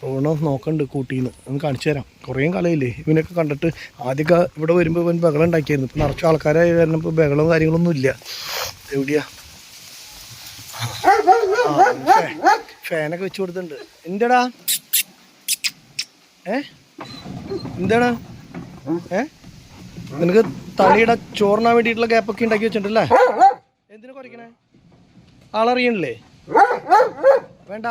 ബ്രൂണോ നോക്കണ്ട് കൂട്ടിന്ന് ഒന്ന് കാണിച്ചു തരാം. കുറേ കാലമില്ലേ ഇവനൊക്കെ കണ്ടിട്ട്. ആദ്യമൊക്കെ ഇവിടെ വരുമ്പോൾ ഇവൻ ബഹളം ഉണ്ടാക്കിയായിരുന്നു. ഇപ്പോൾ നിറച്ച് ആൾക്കാരായി കാരണം ഇപ്പോൾ ബഹളവും കാര്യങ്ങളൊന്നും ഇല്ല. എവിടെയാ ഫാനൊക്കെ വെച്ച് കൊടുത്തിട്ടുണ്ട്. എന്താടാ എന്താണ് നിനക്ക് തലയുടെ ചോറിനാൻ വേണ്ടിയിട്ടുള്ള ഗ്യാപ്പൊക്കെ ഉണ്ടാക്കി വെച്ചിട്ടുണ്ടല്ലേ? എന്തിനാ കുറയ്ക്കണേ? ആളറിയണില്ലേ? വേണ്ട.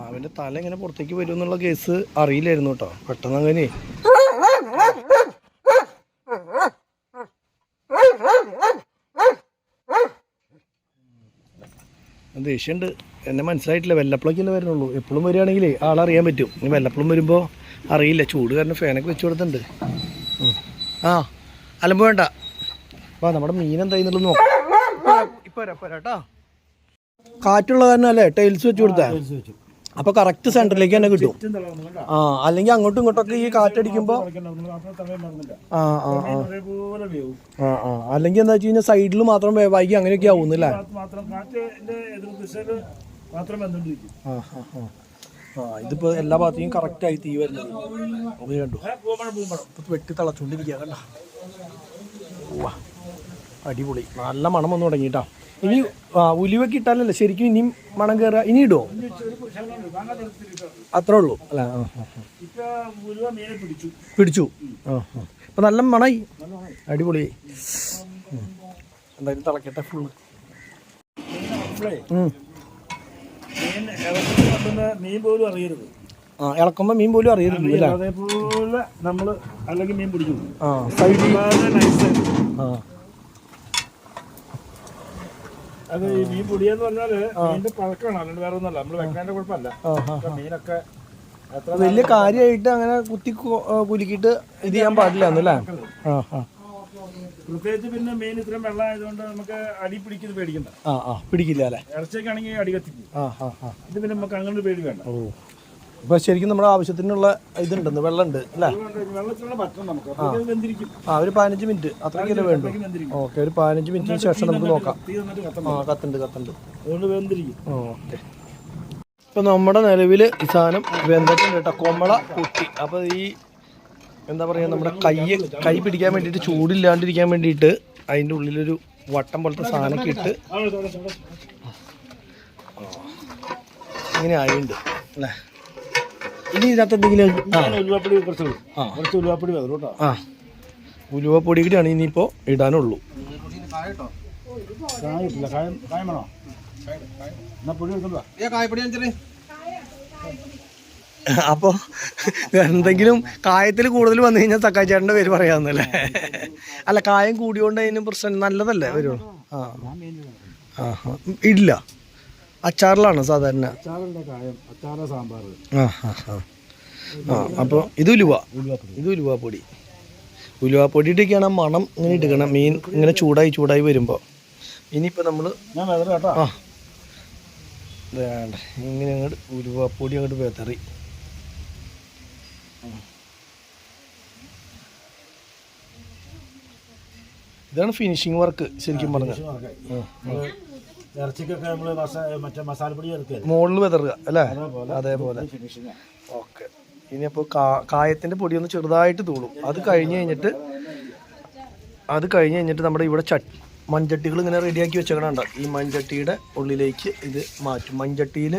അവൻ്റെ തല ഇങ്ങനെ പുറത്തേക്ക് വരും എന്നുള്ള കേസ് അറിയില്ലായിരുന്നു കേട്ടോ. പെട്ടെന്ന് അങ്ങനെ ദേഷ്യമുണ്ട്. എന്നെ മനസ്സിലായിട്ടില്ല. വെല്ലപ്പളൊക്കെയല്ലേ വരുന്നുള്ളൂ. എപ്പോഴും വരികയാണെങ്കിലേ ആളറിയാൻ പറ്റും. ഇനി വെല്ലപ്പളും വരുമ്പോൾ അറിയില്ല. ചൂട് കാരണം ഫാനൊക്കെ വെച്ച് കൊടുത്തിട്ടുണ്ട്. അലമ്പ് വേണ്ട. അപ്പോൾ നമ്മുടെ മീൻ എന്തായിരുന്നുള്ളത് നോക്കാം. ഇപ്പോൾ വരാം കേട്ടോ. കാറ്റുള്ള കാരണം അല്ലേ ടൈൽസ് വെച്ച് കൊടുത്താ? അപ്പൊ കറക്റ്റ് സെന്ററിലേക്ക് തന്നെ കിട്ടും. അല്ലെങ്കിൽ അങ്ങോട്ടും ഇങ്ങോട്ടൊക്കെ ഈ കാറ്റടിക്കുമ്പോ അല്ലെങ്കിൽ എന്താ വെച്ച് കഴിഞ്ഞാൽ സൈഡിൽ മാത്രം വൈകി അങ്ങനെയൊക്കെ ആവുന്നല്ലേ? ഇതിപ്പോ എല്ലാ ഭാഗത്തേക്കും കറക്റ്റ് ആയി തീ വരുന്നത്. അത് കണ്ടു വെട്ടി തിളച്ചോണ്ടിരിക്കുക. കണ്ട അടിപൊളി. നല്ല മണം വന്നു തുടങ്ങിട്ടാ. ഇനി ഉലുവൊക്കെ ഇട്ടാലല്ലേ ശരിക്കും ഇനിയും മണം കയറുക? ഇനി ഇടുമോ? അത്രേ ഉള്ളൂ അല്ലേ? പിടിച്ചു. അപ്പൊ നല്ല മണമായി. അടിപൊളിയായി. എന്തായാലും തിളക്കട്ടെ ഫുള്ള്. മീൻ പോലും അറിയരുത്. ഇളക്കുമ്പോ മീൻ പോലും അറിയരുത്. അതേപോലെ നമ്മള് അല്ലെങ്കിൽ മീൻ പിടിക്കും. അത് ഈ മീൻ പൊടിയെന്ന് പറഞ്ഞാല് മീനിന്റെ പഴക്കമാണ്, അല്ലാണ്ട് വേറെ ഒന്നല്ല. നമ്മള് വെക്കാൻ്റെ കുഴപ്പമല്ല. മീനൊക്കെ വലിയ കാര്യമായിട്ട് അങ്ങനെ കുത്തി കുലുക്കിയിട്ട് ഇത് ചെയ്യാൻ പാടില്ല എന്നല്ലേ? പ്രത്യേകിച്ച് പിന്നെ മീൻ ഇത്രയും വെള്ളം ആയതുകൊണ്ട് നമുക്ക് അടി പിടിക്കുന്നത് പേടിക്കണ്ട. പിടിക്കില്ല അല്ലേ? ഇറച്ചിയൊക്കെയാണെങ്കിൽ അടി കത്തിക്കും. ഇത് പിന്നെ നമുക്ക് അങ്ങനെ പേടി വേണ്ട. അപ്പൊ ശരിക്കും നമ്മുടെ ആവശ്യത്തിനുള്ള ഇതുണ്ടെന്ന് വെള്ളമുണ്ട് അല്ലേ? വെള്ളത്തിലുള്ള പറ്റണം നമുക്ക്. ഒരു 15 മിനിറ്റ് അത്രയ്ക്കല്ലേ വേണ്ടു? ഓക്കെ, ഒരു 15 മിനിറ്റിന് ശേഷം നമുക്ക് നോക്കാം. കത്തുണ്ട് അതുകൊണ്ട് വെന്തിരിക്കും. ഓക്കെ. ഇപ്പൊ നമ്മുടെ നിലവിൽ ഈ സാധനം വെന്തിട്ടുണ്ട് കേട്ടോ. കൊമ്മള കുട്ടി. അപ്പൊ ഈ എന്താ പറയുക, നമ്മുടെ കൈ പിടിക്കാൻ വേണ്ടിയിട്ട് ചൂടില്ലാണ്ടിരിക്കാൻ വേണ്ടിയിട്ട് അതിൻ്റെ ഉള്ളിലൊരു വട്ടം പോലത്തെ സാധനമൊക്കെ ഇട്ട് ഇങ്ങനെ ആയിട്ടുണ്ട് അല്ലേ. ഇനി ഇതിനകത്ത് എന്തെങ്കിലും ഉലുവാപ്പൊടി കുറച്ച് ഉലുവാപ്പൊടി വരും കേട്ടോ. ഉലുവപ്പൊടി കൂടിയാണ് ഇനിയിപ്പോൾ ഇടാനുള്ളൂ. കായം ഇട്ടില്ല, കായം വേണോ? എന്നാ പൊടി എടുക്കണ്ട. അപ്പോൾ എന്തെങ്കിലും കായത്തിൽ കൂടുതൽ വന്നു കഴിഞ്ഞാൽ തക്കാളി ചേട്ടൻ്റെ പേര് പറയാമെന്നല്ലേ. അല്ല, കായം കൂടിയോണ്ട് അതിന് പ്രശ്നം നല്ലതല്ലേ വരുള്ളൂ. ഇല്ല, അച്ചാറിലാണ് സാധാരണ. അച്ചാറ് സാമ്പാർ. അപ്പോൾ ഇത് ഉലുവാപ്പൊടി. ഉലുവാപ്പൊടിയിട്ടൊക്കെയാണ് മണം ഇങ്ങനെ ഇടുക്കണം, മീൻ ഇങ്ങനെ ചൂടായി വരുമ്പോൾ. ഇനിയിപ്പോൾ നമ്മൾ വേണ്ട ഇങ്ങനെ അങ്ങോട്ട് ഉലുവാപ്പൊടി അങ്ങോട്ട് വെതറി. ഇതാണ് ഫിനിഷിങ് വർക്ക് ശരിക്കും പറഞ്ഞാൽ. ഇറച്ചിക്കൊക്കെ നമ്മൾ മറ്റേ മസാലപ്പൊടി മുകളിൽ വെതറുക അല്ലേ, അതേപോലെ. ഓക്കെ. ഇനിയപ്പോൾ കായത്തിൻ്റെ പൊടി ഒന്ന് ചെറുതായിട്ട് തൂളും. അത് കഴിഞ്ഞ് കഴിഞ്ഞിട്ട് നമ്മുടെ ഇവിടെ മൺചട്ടികൾ ഇങ്ങനെ റെഡിയാക്കി വെച്ചേക്കണുണ്ട്. ഈ മൺചട്ടിയുടെ ഉള്ളിലേക്ക് ഇത് മാറ്റും. മൺചട്ടിയിൽ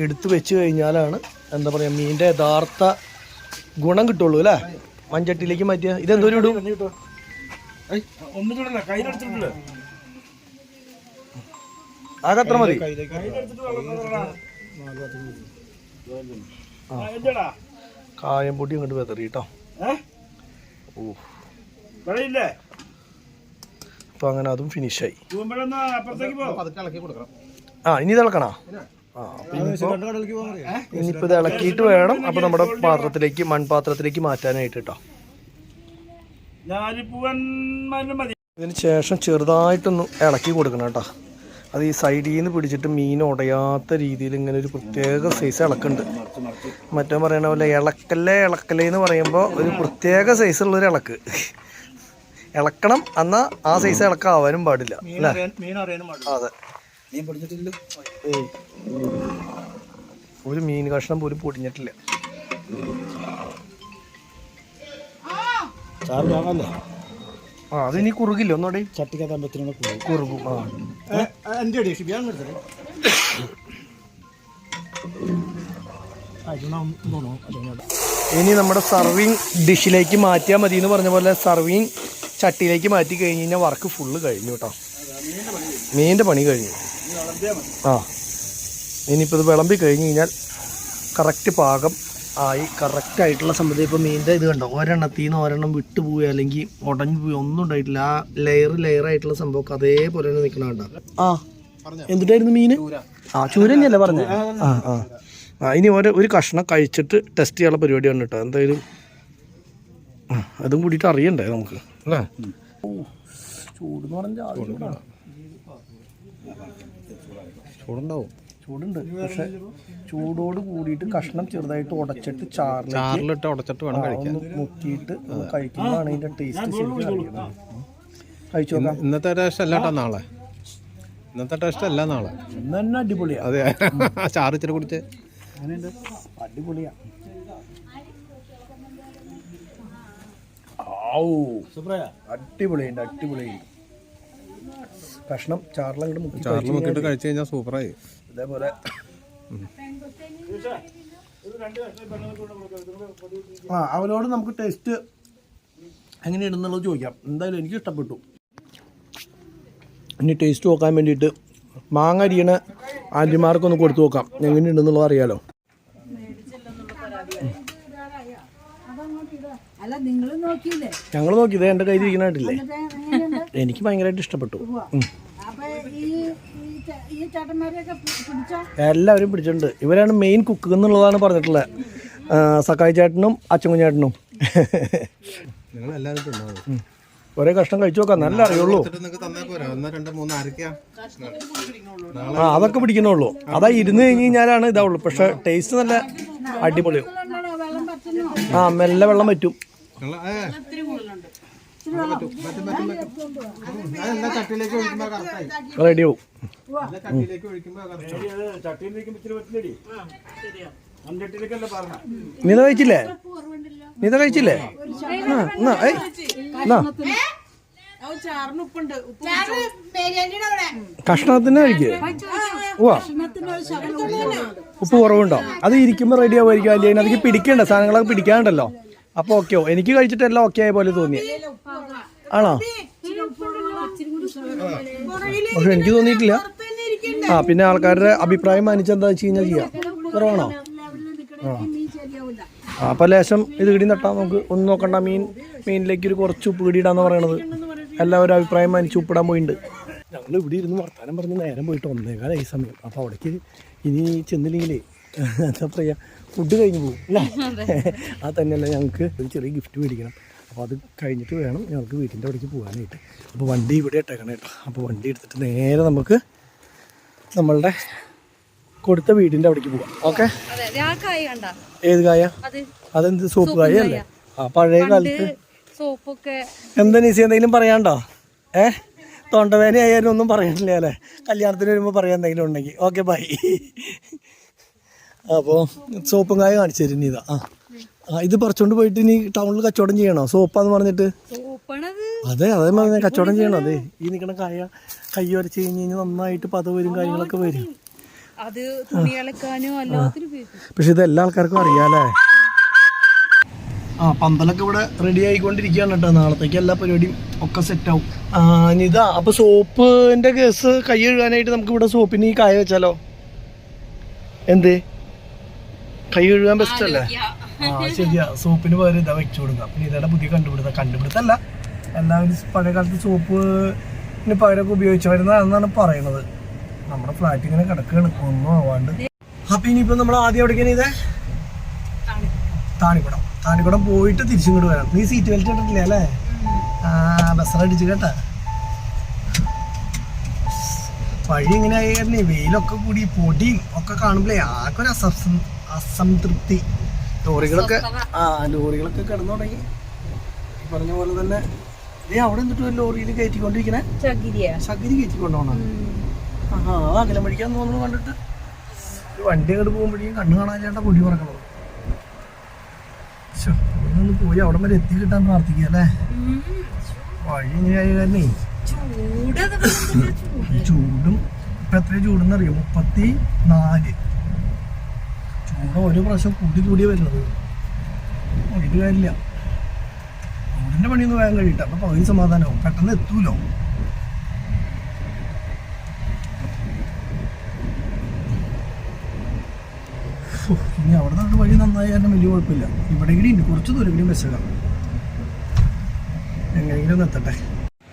എടുത്ത് വെച്ച് കഴിഞ്ഞാലാണ് എന്താ പറയുക മീനിൻ്റെ യഥാർത്ഥ ഗുണം കിട്ടുള്ളൂ അല്ലേ. മൺചട്ടിയിലേക്ക് മാറ്റിയ ഇതെന്തോരം ഇടും? അതത്ര മതി. കായം പൊടി അങ്ങോട്ട് വെതറി കേട്ടോ. അപ്പൊ അങ്ങനെ അതും ഫിനിഷായി. ഇനി ഇത് ഇളക്കണോ? ഇനിയിപ്പോൾ ഇത് ഇളക്കിയിട്ട് വേണം അപ്പോൾ നമ്മുടെ മൺപാത്രത്തിലേക്ക് മാറ്റാനായിട്ട് കേട്ടോ. ഇതിന് ശേഷം ചെറുതായിട്ടൊന്ന് ഇളക്കി കൊടുക്കണം കേട്ടോ. അത് ഈ സൈഡിൽ നിന്ന് പിടിച്ചിട്ട് മീൻ ഉടയാത്ത രീതിയിൽ ഇങ്ങനെ ഒരു പ്രത്യേക സൈസ് ഇളക്കുണ്ട്. മറ്റേ പറയണ പോലെ ഇളക്കല്ലേ എന്ന് പറയുമ്പോൾ ഒരു പ്രത്യേക സൈസുള്ളൊരു ഇളക്ക് ഇളക്കണം. എന്നാൽ ആ സൈസ് ഇളക്കാവാനും പാടില്ല അല്ലേ. അതെ, ഒരു മീൻ കഷ്ണം പോലും പൊടിഞ്ഞിട്ടില്ല. അതിനി കുറുകില്ല ഒന്നോടെ ചട്ടിക്കകത്താകുമ്പോഴത്തേനും കുറുകും. ഇനി നമ്മുടെ സർവിങ് ഡിഷിലേക്ക് മാറ്റിയാൽ മതി എന്ന് പറഞ്ഞ പോലെ സർവിങ് ചട്ടിയിലേക്ക് മാറ്റി കഴിഞ്ഞ് കഴിഞ്ഞാൽ വർക്ക് ഫുള്ള് കഴിഞ്ഞു കേട്ടോ. മീനിൻ്റെ പണി കഴിഞ്ഞു. ഇനിയിപ്പോൾ ഇത് വിളമ്പി കഴിഞ്ഞ് കഴിഞ്ഞാൽ കറക്റ്റ് പാകം ആയി. കറക്റ്റായിട്ടുള്ള സംബന്ധിച്ച് ഇപ്പോൾ മീനിൻ്റെ ഇത് കണ്ടോ, ഒരെണ്ണത്തിൽ നിന്ന് ഒരെണ്ണം വിട്ടുപോയി അല്ലെങ്കിൽ ഉടഞ്ഞു പോയി ഒന്നും ഉണ്ടായിട്ടില്ല. ആ ലെയറായിട്ടുള്ള സംഭവമൊക്കെ അതേപോലെ തന്നെ നിൽക്കണ കണ്ടോ. എന്തിട്ടായിരുന്നു മീൻ? ചൂര തന്നെയല്ലേ പറഞ്ഞത്. ഇനി ഒരു കഷ്ണം കഴിച്ചിട്ട് ടെസ്റ്റ് ചെയ്യാനുള്ള പരിപാടിയാണ് കേട്ടോ. എന്തായാലും അതും കൂടിയിട്ട് അറിയണ്ടേ നമുക്ക് അല്ലേ. ചൂടെന്ന് പറഞ്ഞാൽ ചൂടുണ്ടാവും, ചൂടുണ്ട്. പക്ഷെ ചൂടോട് കൂടിയിട്ട് കഷ്ണം ചെറുതായിട്ട് ഉടച്ചിട്ട് ചാറിലിട്ട് ഉടച്ചിട്ട് വേണം കഴിക്കാൻ. മുക്കിയിട്ട് കഴിക്കുമ്പോഴാണ് ഇതിൻ്റെ ടേസ്റ്റ് ശരിക്കും കഴിച്ചു നോക്കാം. ഇന്നത്തെ ടേസ്റ്റ് അല്ല കേട്ടോ നാളെ. ഇന്നത്തെ ടേസ്റ്റ് അല്ല നാളെ. ഇന്ന് തന്നെ അടിപൊളിയാണ്. അതെ, ചാറ് ഇച്ചിരി കുടിച്ച് അങ്ങനെയുണ്ട്, അടിപൊളിയാ. അടിപൊളിയായി. കഷ്ണം ചാറിൽ മുക്കിയിട്ട് കഴിച്ചു കഴിഞ്ഞാൽ സൂപ്പറായി. ഇതേപോലെ അവനോട് നമുക്ക് ടേസ്റ്റ് എങ്ങനെയുണ്ടെന്നുള്ളത് ചോദിക്കാം. എന്തായാലും എനിക്ക് ഇഷ്ടപ്പെട്ടു. ഇനി ടേസ്റ്റ് നോക്കാൻ വേണ്ടിയിട്ട് മാങ്ങ അരിയണ ആൻറ്റിമാർക്കൊന്ന് കൊടുത്തു നോക്കാം എങ്ങനെയുണ്ടെന്നുള്ളത് അറിയാലോ. ഞങ്ങൾ നോക്കിയത് എൻ്റെ കയ്യിൽ ഇരിക്കണായിട്ടില്ലേ, എനിക്ക് ഭയങ്കരമായിട്ട് ഇഷ്ടപ്പെട്ടു. എല്ലാവരും പിടിച്ചിട്ടുണ്ട്. ഇവരാണ് മെയിൻ കുക്ക് എന്നുള്ളതാണ് പറഞ്ഞിട്ടുള്ളത്. സക്കായി ചേട്ടനും അച്ചൻകുഞ്ഞേട്ടനും. ഒരേ കഷ്ണം കഴിച്ചു നോക്കാം, നല്ല അറിയുള്ളൂ. അതൊക്കെ പിടിക്കണുള്ളൂ. അതാ ഇരുന്ന് കഴിഞ്ഞ് കഴിഞ്ഞാലാണ് ഇതാവുള്ളൂ. പക്ഷെ ടേസ്റ്റ് നല്ല അടിപൊളിയും. മെല്ലെ വെള്ളം പറ്റും. റെഡിയാവും. നീ കഴിച്ചില്ലേ? നീത കഴിച്ചില്ലേ? എന്നാ ചാറിനുപ്പുണ്ട്. കഷ്ണത്തിന് കഴിക്കുക. ഉപ്പ് കുറവുണ്ടോ? അത് ഇരിക്കുമ്പോൾ റെഡി ആവുമായിരിക്കും. അല്ലെങ്കിൽ അതിക്ക് പിടിക്കണ്ട, സാധനങ്ങളൊക്കെ പിടിക്കാണ്ടല്ലോ. അപ്പോൾ ഓക്കെയോ? എനിക്ക് കഴിച്ചിട്ട് എല്ലാം ഓക്കെ ആയ പോലെ തോന്നി. ആണോ? പക്ഷെ എനിക്ക് തോന്നിയിട്ടില്ല. പിന്നെ ആൾക്കാരുടെ അഭിപ്രായം മാനിച്ചെന്താ വെച്ച് കഴിഞ്ഞാൽ ചെയ്യാം. കുറവാണോ? അപ്പോൾ ലേശം ഇത് കിടി നട്ടാൽ നമുക്ക് ഒന്നും നോക്കണ്ട. മീനിലേക്ക് ഒരു കുറച്ച് ഉപ്പ് കിടിയിടാന്ന് പറയണത്. എല്ലാവരും അഭിപ്രായം മാനിച്ച് ഉപ്പിടാൻ പോയിട്ടുണ്ട്. ഞങ്ങൾ ഇവിടെ ഇരുന്ന് വർത്താനം പറഞ്ഞ് നേരം പോയിട്ട് 1:15 ഈ സമയം. അപ്പോൾ അവിടേക്ക് ഇനി ചെന്നില്ലെങ്കിലേ എന്താ പറയുക, ഫുഡ് കഴിഞ്ഞ് പോകും അല്ലേ? അത് തന്നെയല്ല, ഞങ്ങൾക്ക് ഒരു ചെറിയ ഗിഫ്റ്റ് മേടിക്കണം. അപ്പോൾ അത് കഴിഞ്ഞിട്ട് വേണം ഞങ്ങൾക്ക് വീട്ടിൻ്റെ അവിടേക്ക് പോകാനായിട്ട്. അപ്പോൾ വണ്ടി ഇവിടെ ഇട്ടേക്കണം കേട്ടോ. അപ്പോൾ വണ്ടി എടുത്തിട്ട് നേരെ നമുക്ക് നമ്മളുടെ കൊടുത്ത വീടിൻ്റെ അവിടേക്ക് പോകാം. ഓക്കെ? ഏത് കായ? അതെന്ത് സോപ്പ് കായ അല്ലേ? പഴയ കാലത്ത് സോപ്പൊക്കെ. എന്താ നീസി എന്തെങ്കിലും പറയാണ്ടോ? തൊണ്ടവേന ആയാലും ഒന്നും പറയണില്ല അല്ലേ? കല്യാണത്തിന് വരുമ്പോൾ പറയാൻ എന്തെങ്കിലും ഉണ്ടെങ്കിൽ. Okay, bye. അപ്പോൾ സോപ്പും കായ കാണിച്ചു തരും നീതാ. ഇത് പറിച്ചോണ്ട് പോയിട്ട് ഇനി ടൗണിൽ കച്ചവടം ചെയ്യണോ? സോപ്പാന്ന് പറഞ്ഞിട്ട്. അതെ പറഞ്ഞ കച്ചവടം ചെയ്യണോ? അതെ, ഈ നിൽക്കണ കായ കൈ വരച്ച് കഴിഞ്ഞ് കഴിഞ്ഞാൽ നന്നായിട്ട് പതവരും കാര്യങ്ങളൊക്കെ വരും. പക്ഷെ ഇത് എല്ലാ ആൾക്കാർക്കും അറിയാലേ. പന്തലൊക്കെ ഇവിടെ റെഡി ആയിക്കൊണ്ടിരിക്കുകയാണ് കേട്ടോ. നാളത്തേക്ക് എല്ലാ പരിപാടിയും ഒക്കെ സെറ്റാവും. ഇതാ അപ്പോൾ സോപ്പിൻ്റെ കേസ് കൈ കഴുകാനായിട്ട് നമുക്ക് ഇവിടെ സോപ്പിന് ഈ കായ വെച്ചാലോ? എന്ത് കൈ കഴുകാൻ ബെസ്റ്റ് അല്ലേ? ശരിയാ. സോപ്പിന് പകരം ഇതാ വെച്ചു കൊടുക്കാം. പിന്നെ ഇതയുടെ പുതിയ കണ്ടുപിടുത്തല്ല, എല്ലാവരും പഴയ കാലത്ത് സോപ്പിന് പകരമൊക്കെ ഉപയോഗിച്ചു വരുന്നതാണെന്നാണ് പറയണത്. നമ്മുടെ ഫ്ലാറ്റ് ഇങ്ങനെ കിടക്കുകയാണ്, ഒന്നും ആവാണ്ട്. അപ്പൊ ഇനിയിപ്പോ നമ്മൾ ആദ്യം എവിടേക്കാണ്? ഇതേ താണിക്കുടം പോയിട്ട് തിരിച്ചിങ്ങോട്ട് വരാം. നീ സീറ്റ് ബെൽറ്റ് ഇട്ടിട്ടില്ല അല്ലേ? ബസ്സറടിച്ചു കേട്ടാ. വഴി ഇങ്ങനെ ആയി കാരണം വെയിലൊക്കെ കൂടി പൊടിയും ഒക്കെ കാണുമ്പോഴേ ആർക്കൊരു അസംതൃപ്തി. ലോറികളൊക്കെ കിടന്നു തുടങ്ങി. പറഞ്ഞ പോലെ തന്നെ അവിടെ എന്നിട്ട് ലോറിയിൽ കയറ്റിക്കൊണ്ടിരിക്കണേ. ചകിരി കയറ്റിക്കൊണ്ടോണോ? അകലം പഠിക്കാൻ തോന്നുന്നു. കണ്ടിട്ട് ഒരു വണ്ടി അങ്ങോട്ട് പോകുമ്പോഴേക്കും കണ്ണു കാണാൻ ചേട്ടാ പൊടി പറക്കണത്. ഒന്ന് പോയി അവിടെ വരെ എത്തി കിട്ടാൻ പ്രാർത്ഥിക്കുക അല്ലേ? വഴി ഇങ്ങനെ ആയി കാരണേ ചൂടും. ഇപ്പൊ എത്രയും ചൂടെന്ന് അറിയോ? 34. ചൂട് ഓരോ പ്രാവശ്യം കൂടി വരുന്നത്. ഒരു കാര്യമില്ല. ചൂടിന്റെ പണിയൊന്നും വേഗം കഴിയട്ടെ. അപ്പൊ പകുതി സമാധാനമാവും. പെട്ടെന്ന് എത്തൂലോ. ഇനി അവിടെ നിന്ന് വഴി നന്നായി കാരണം വലിയ കുഴപ്പമില്ല. ഇവിടെ കൂടി ഉണ്ട്, കുറച്ച് ദൂരം കൂടി ബസ്സുകാർ. എങ്ങനെയെങ്കിലും ഒന്ന് എത്തട്ടെ.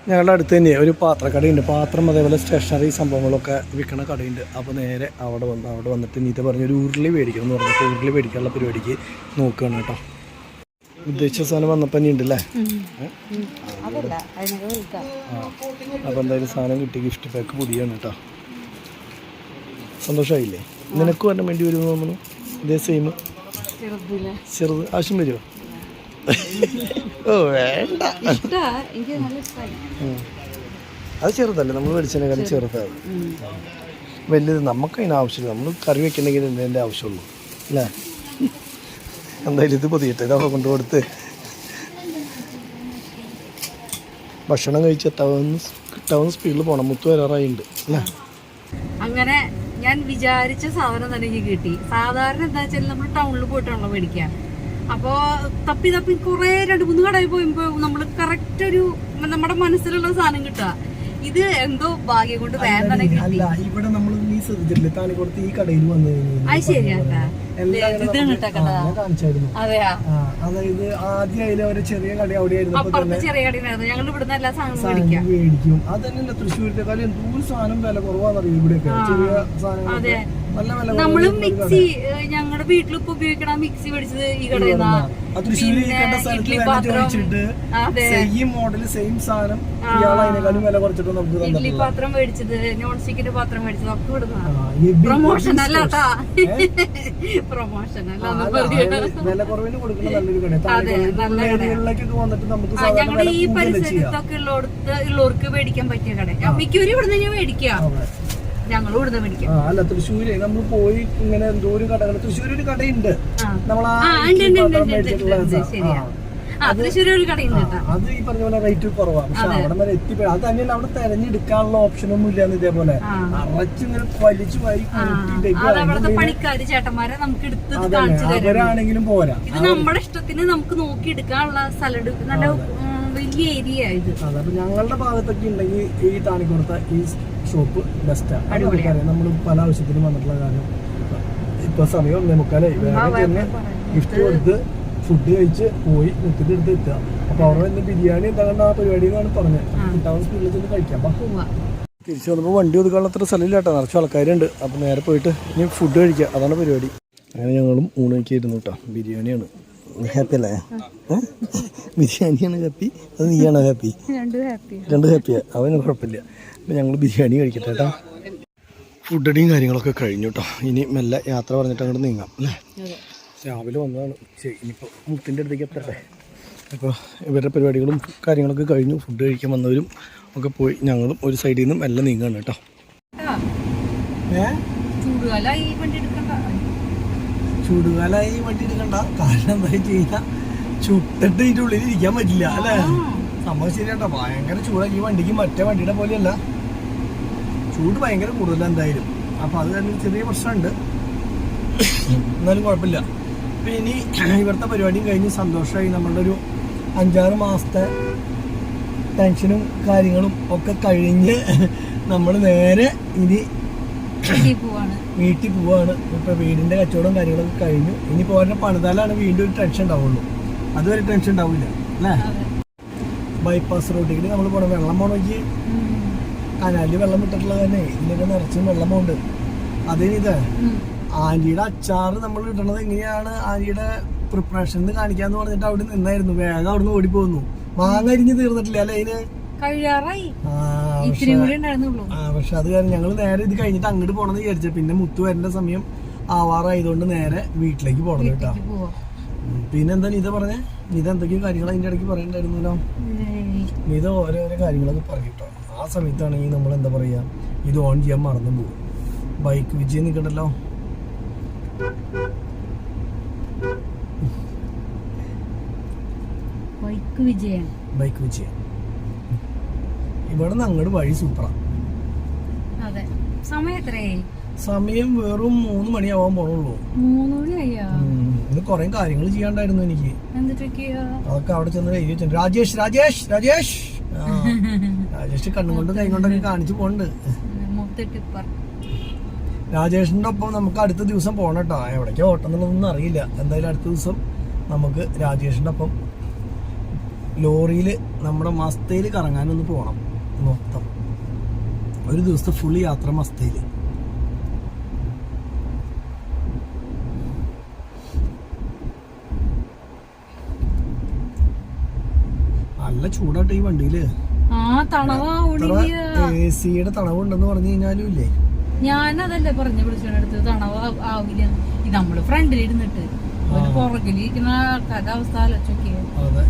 ഞങ്ങളുടെ അടുത്ത് തന്നെ ഒരു പാത്രക്കടയുണ്ട്. പാത്രം അതേപോലെ സ്റ്റേഷനറി സംഭവങ്ങളൊക്കെ വിൽക്കണ കടയുണ്ട്. അപ്പോൾ നേരെ അവിടെ വന്നിട്ട് നീത്ത പറഞ്ഞൊരു ഉരുളി മേടിക്കണം എന്ന് പറഞ്ഞപ്പോൾ ഉരുളി മേടിക്കാനുള്ള പരിപാടിക്ക് നോക്കുകയാണ് കേട്ടോ. ഉദ്ദേശിച്ച സാധനം വന്നപ്പോൾ തന്നെ ഉണ്ടല്ലേ? അപ്പോൾ എന്തായാലും സാധനം കിട്ടി. ഗിഫ്റ്റ് പാക്ക് പൊടിയാണ് കേട്ടോ. സന്തോഷമായില്ലേ? നിനക്ക് വരാൻ വേണ്ടി വരുമെന്ന് തോന്നുന്നു. ഇതേ സെയിം ചെറുത് ആവശ്യം വരുമോ? ഓ വേണ്ട, അത് ചെറുതല്ലേ, നമ്മൾ മേടിച്ചതിനേക്കാളും ചെറുതാണ്. വലുത് നമുക്ക് അതിന് ആവശ്യമില്ല. നമ്മൾ കറി വെക്കണമെങ്കിൽ എന്തിൻ്റെ ആവശ്യമുള്ളൂ അല്ലേ? എന്തായാലും ഇത് പൊതിയട്ടെ. ഇതൊക്കെ കൊണ്ടുകൊടുത്ത് ഭക്ഷണം കഴിച്ച് കിട്ടാവുന്ന സ്പീഡിൽ പോകണം. മുത്തു വരാറായിട്ടുണ്ട് അല്ലേ? അങ്ങനെ ഞാൻ വിചാരിച്ച സാധനം തന്നെ എനിക്ക് കിട്ടി. സാധാരണ എന്താ വെച്ചാൽ നമ്മൾ ടൗണിൽ പോയിട്ടാണല്ലോ മേടിക്കാൻ. അപ്പോ തപ്പി കുറെ 2-3 കടയിൽ പോയപ്പോ നമ്മള് കറക്റ്റ് ഒരു നമ്മുടെ മനസ്സിലുള്ള സാധനം കിട്ടുക. ഇത് എന്തോ ഭാഗ്യം കൊണ്ട് വേറെ തന്നെ കിട്ടി. ഇവിടെ നമ്മൾ ഈ ശ്രദ്ധിച്ചിട്ടില്ലേ, താണിക്കുടത്ത് ഈ കടയിൽ വന്നു കഴിഞ്ഞാൽ അത് ശരിയാട്ടാ. അതെയാ, അതായത് ആദ്യം അതിലെ ഒരു ചെറിയ കട അവിടെയായിരുന്നു. അപ്പുറത്ത് ചെറിയ കടയിലായിരുന്നു. ഞങ്ങൾ ഇവിടുന്ന് എല്ലാ സാധനങ്ങളും മേടിക്കും. അത് തന്നെയല്ല തൃശ്ശൂരത്തെക്കാളും എന്തോ സാധനം വില കുറവാന്നറിയും ഇവിടെയൊക്കെ. ചെറിയ സാധനങ്ങൾ നല്ല വില. നമ്മള് മിക്സി ഞങ്ങളുടെ വീട്ടിലിപ്പോ ഉപയോഗിക്കണ മിക്സി മേടിച്ചത് ഈ കടയിൽ നിന്നാണ്. ഇഡ്ഡലി പാത്രം ഇഡ്ഡലി പാത്രം മേടിച്ചത്, നോൺ സ്റ്റിക്കിന്റെ പാത്രം മേടിച്ചത് ഒക്കെ ഇവിടുന്നാണ്. പ്രൊമോഷൻ അല്ലാട്ടാ, പ്രൊമോഷൻ അല്ല. ഞങ്ങളുടെ ഈ പരിസരത്തൊക്കെ ഉള്ളവർക്ക് മേടിക്കാൻ പറ്റിയ കട. മിക്കവരും ഇവിടെ നിന്ന് മേടിക്കാം. ഞങ്ങൾ ഇവിടുന്ന് മേടിക്കാം. അല്ല തൃശ്ശൂര് നമ്മൾ പോയി ഇങ്ങനെ എന്തോ ഒരു കടകൾ, തൃശ്ശൂർ ഒരു കടയുണ്ട് നമ്മളാ ശരിയാ. തൃശ്ശൂർ ഒരു കടയുണ്ട് കേട്ടോ. അത് ഈ പറഞ്ഞ പോലെ റേറ്റ് കുറവാണ്. പക്ഷെ അവിടെ വരെ എത്തിപ്പോയി. അത് തന്നെയല്ല, അവിടെ തെരഞ്ഞെടുക്കാനുള്ള ഓപ്ഷൻ ഒന്നും ഇല്ലാന്ന്. ഇതേപോലെ അറച്ച് ഇങ്ങനെ വലിച്ചു വാരി പണിക്കാര് ചേട്ടന്മാരെ നമുക്ക് എടുത്ത് കാണിച്ചു തരാം. അവരാണെങ്കിലും പോരാ. ഇത് നമ്മുടെ ഇഷ്ടത്തിന് നമുക്ക് നോക്കി എടുക്കാനുള്ള സ്ഥലം, നല്ല വലിയ ഏരിയ ഇത്. അതെ, അപ്പൊ ഞങ്ങളുടെ ഭാഗത്തൊക്കെ ഉണ്ടെങ്കിൽ ഈ താണിക്കുളത്തെ ഈ ഷോപ്പ് ബെസ്റ്റാണ്. നമ്മൾ പല ആവശ്യത്തിനും വന്നിട്ടുള്ള കാര്യം. ഇപ്പൊ സമയം 1:45 വേഗം ചെന്ന് ഗിഫ്റ്റ് കൊടുത്ത് ഫുഡ് കഴിച്ച് പോയി മുത്തിന്റെ അടുത്ത് എത്തുക. അപ്പൊ അവിടെ വന്ന് ബിരിയാണി എന്താണ്ട് ആ പരിപാടി എന്നാണ് പറഞ്ഞത്. കിട്ടാവുന്ന സ്പീഡിൽ ചെന്ന് കഴിക്കാം. തിരിച്ചു വന്നപ്പോൾ വണ്ടി ഒതുക്കാനുള്ള അത്ര സ്ഥലമില്ല കേട്ടോ, നിറച്ച് ആൾക്കാരുണ്ട്. അപ്പൊ നേരെ പോയിട്ട് ഇനി ഫുഡ് കഴിക്കുക, അതാണ് പരിപാടി. അങ്ങനെ ഞങ്ങളും ഊണ് കഴിക്കായിരുന്നു കേട്ടോ. ബിരിയാണിയാണ്. ഹാപ്പി അല്ലേ? ബിരിയാണിയാണ് ഹാപ്പി, അത് നീയാണോ ഹാപ്പി? രണ്ട് ഹാപ്പിയാ, അവന് കുഴപ്പമില്ല. അപ്പം ഞങ്ങൾ ബിരിയാണി കഴിക്കട്ടെ കേട്ടോ. ഫുഡടിയും കാര്യങ്ങളൊക്കെ കഴിഞ്ഞു കേട്ടോ. ഇനി മെല്ലെ യാത്ര പറഞ്ഞിട്ട് അങ്ങോട്ട് നീങ്ങാം അല്ലേ. രാവിലെ വന്നതാണ്. ശരി, ഇനിയിപ്പോൾ മുത്തിൻ്റെ അടുത്തേക്ക് എത്തട്ടെ. അപ്പോൾ ഇവരുടെ പരിപാടികളും കാര്യങ്ങളൊക്കെ കഴിഞ്ഞു. ഫുഡ് കഴിക്കാൻ വന്നവരും ഒക്കെ പോയി. ഞങ്ങളും ഒരു സൈഡിൽ നിന്നും എല്ലാം നീങ്ങാണ് കേട്ടോ. ചൂടുകാലായി വണ്ടി എടുക്കണ്ട. കാരണം എന്താ വെച്ച് കഴിഞ്ഞാൽ ചുട്ടിട്ട് ഇതിൻ്റെ ഉള്ളിൽ ഇരിക്കാൻ പറ്റില്ല അല്ലേ. സംഭവം ശരിയാട്ടോ, ഭയങ്കര ചൂടാണ് ഈ വണ്ടിക്ക്. മറ്റേ വണ്ടിയുടെ പോലെയല്ല, ചൂട് ഭയങ്കര കൂടുതലാണ് എന്തായാലും. അപ്പോൾ അത് തന്നെ ചെറിയ പ്രശ്നമുണ്ട്, എന്നാലും കുഴപ്പമില്ല. അപ്പം ഇനി ഇവിടുത്തെ പരിപാടിയും കഴിഞ്ഞ് സന്തോഷമായി. നമ്മളുടെ ഒരു 5-6 മാസത്തെ ടെൻഷനും കാര്യങ്ങളും ഒക്കെ കഴിഞ്ഞ് നമ്മൾ നേരെ ഇനി വീട്ടിൽ പോവാണ്. ഇപ്പൊ വീടിന്റെ കച്ചവടവും കാര്യങ്ങളൊക്കെ കഴിഞ്ഞു. ഇനി പോരുന്ന പണിതാലാണ് വീണ്ടും ഒരു ടെൻഷൻ ഉണ്ടാവുള്ളൂ. അതുവരെ ടെൻഷൻ ഉണ്ടാവില്ല അല്ലേ. ബൈപ്പാസ് റോഡിൽ നമ്മൾ പോകണം. വെള്ളം പോകണമെങ്കിൽ കനാലിൽ വെള്ളം വിട്ടിട്ടുള്ള തന്നെ ഇതിനൊക്കെ നിറച്ചും വെള്ളം പോകുന്നുണ്ട്. അതിനിത് ആന്റിയുടെ അച്ചാറ് നമ്മൾ ഇടണത് എങ്ങനെയാണ് ആന്റിയുടെ പ്രിപ്പറേഷൻ എന്ന് കാണിക്കാന്ന് പറഞ്ഞിട്ട് അവിടെ നിന്നായിരുന്നു. വേഗം അവിടുന്ന് ഓടിപ്പോന്നു. മാങ്ങ അരിഞ്ഞ് തീർന്നിട്ടില്ല അല്ലേ അതിന്. പക്ഷെ അത് കാരണം ഞങ്ങൾ നേരെ ഇത് കഴിഞ്ഞിട്ട് അങ്ങോട്ട് പോണെന്ന് വിചാരിച്ചു. പിന്നെ മുത്തു വരേണ്ട സമയം ആവാറായതുകൊണ്ട് നേരെ വീട്ടിലേക്ക് പോണം കേട്ടോ. പിന്നെന്താ നീത പറഞ്ഞേ? നീത എന്തൊക്കെയോ കാര്യങ്ങൾ അതിന്റെ ഇടയ്ക്ക് പറയണ്ടായിരുന്നല്ലോ. നീത ഓരോരോ കാര്യങ്ങളൊക്കെ പറയട്ടോ. ആ സമയത്താണെങ്കിൽ നമ്മൾ എന്താ പറയാ, ഇത് ഓൺ ചെയ്യാൻ മറന്നു പോകും. ബൈക്ക് വിജയം നിൽക്കണ്ടല്ലോ. ബൈക്ക് വിജയം. ഇവിടെ നിന്ന് അങ്ങോട്ട് വഴി സൂപ്പറാ. സമയം വെറും 3 മണിയാവാൻ പോണുള്ളൂ. ഇന്ന് കൊറേ കാര്യങ്ങൾ ചെയ്യാണ്ടായിരുന്നു എനിക്ക്. അതൊക്കെ അവിടെ ചെന്ന് എഴുതി വെച്ചിട്ടുണ്ട്. രാജേഷ് രാജേഷ് രാജേഷ് രാജേഷ് കണ്ണുകൊണ്ട് കൈ കൊണ്ടൊക്കെ കാണിച്ചു പോണ്ട്. രാജേഷിന്റെ ഒപ്പം നമുക്ക് അടുത്ത ദിവസം പോകണം കേട്ടോ. എവിടേക്കാ ഓട്ടം എന്നുള്ളതൊന്നും അറിയില്ല. എന്തായാലും അടുത്ത ദിവസം നമുക്ക് രാജേഷിന്റെ ഒപ്പം ലോറിയിൽ നമ്മുടെ മസ്തയിൽ കറങ്ങാനൊന്ന് പോകണം. മൊത്തം ഒരു ദിവസത്തെ ഫുൾ യാത്ര മസ്തയിൽ. നല്ല ചൂടാട്ടോ ഈ വണ്ടിയില്. AC-യുടെ തണവുണ്ടെന്ന് പറഞ്ഞു കഴിഞ്ഞാലും ഇല്ലേ. ഞാനതല്ലേ പറഞ്ഞു വിളിച്ചോടുത്ത് തണവ് ആവില്ല. നമ്മള് ഫ്രണ്ടിൽ ഇരുന്നിട്ട് പുറകിലിരിക്കുന്ന ആൾക്കാരുടെ അവസ്ഥ ആലോചിക്കേ. അതെ,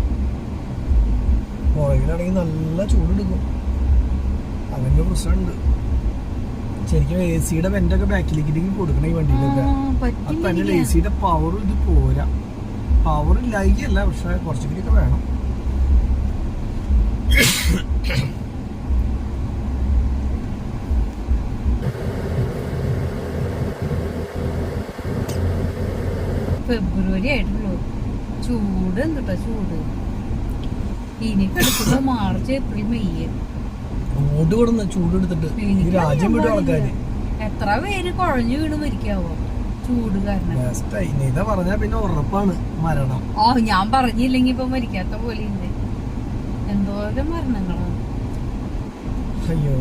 പുറകിലാണെങ്കിൽ നല്ല ചൂടെടുക്കും. അങ്ങനെ പ്രശ്നമുണ്ട്. ശരിക്കും AC-യുടെ വെന്റൊക്കെ ബാക്കിലേക്ക് കൊടുക്കണം ഈ വണ്ടിയിലൊക്കെ. അത് തന്നെ AC-യുടെ പവറും ഇത് പോരാ. പവർ ഇല്ലായിക്കല്ല, പക്ഷെ കുറച്ചുകൂടിയൊക്കെ വേണം. ഫെബ്രുവരി ആയിട്ടുള്ളൂ. ചൂട് എന്തുട്ടാ ചൂട്. ഇനി കിടക്കുമ്പോ മാർച്ച് ഏപ്രിൽ മെയ് ചൂടെടുത്തിട്ട് രാജ്യം വിടും ആൾക്കാര്. എത്ര പേര് കുഴഞ്ഞു വീണ് മരിക്കാവോ ചൂട് കാരണം. ഇതാ പറഞ്ഞാ പിന്നെ ഉറപ്പാണ് മരണം. ഞാൻ പറഞ്ഞില്ലെങ്കി ഇപ്പൊ മരിക്കാത്ത പോലെ ഉണ്ട്. എന്തോരം മരണങ്ങളാണ്. അയ്യോ.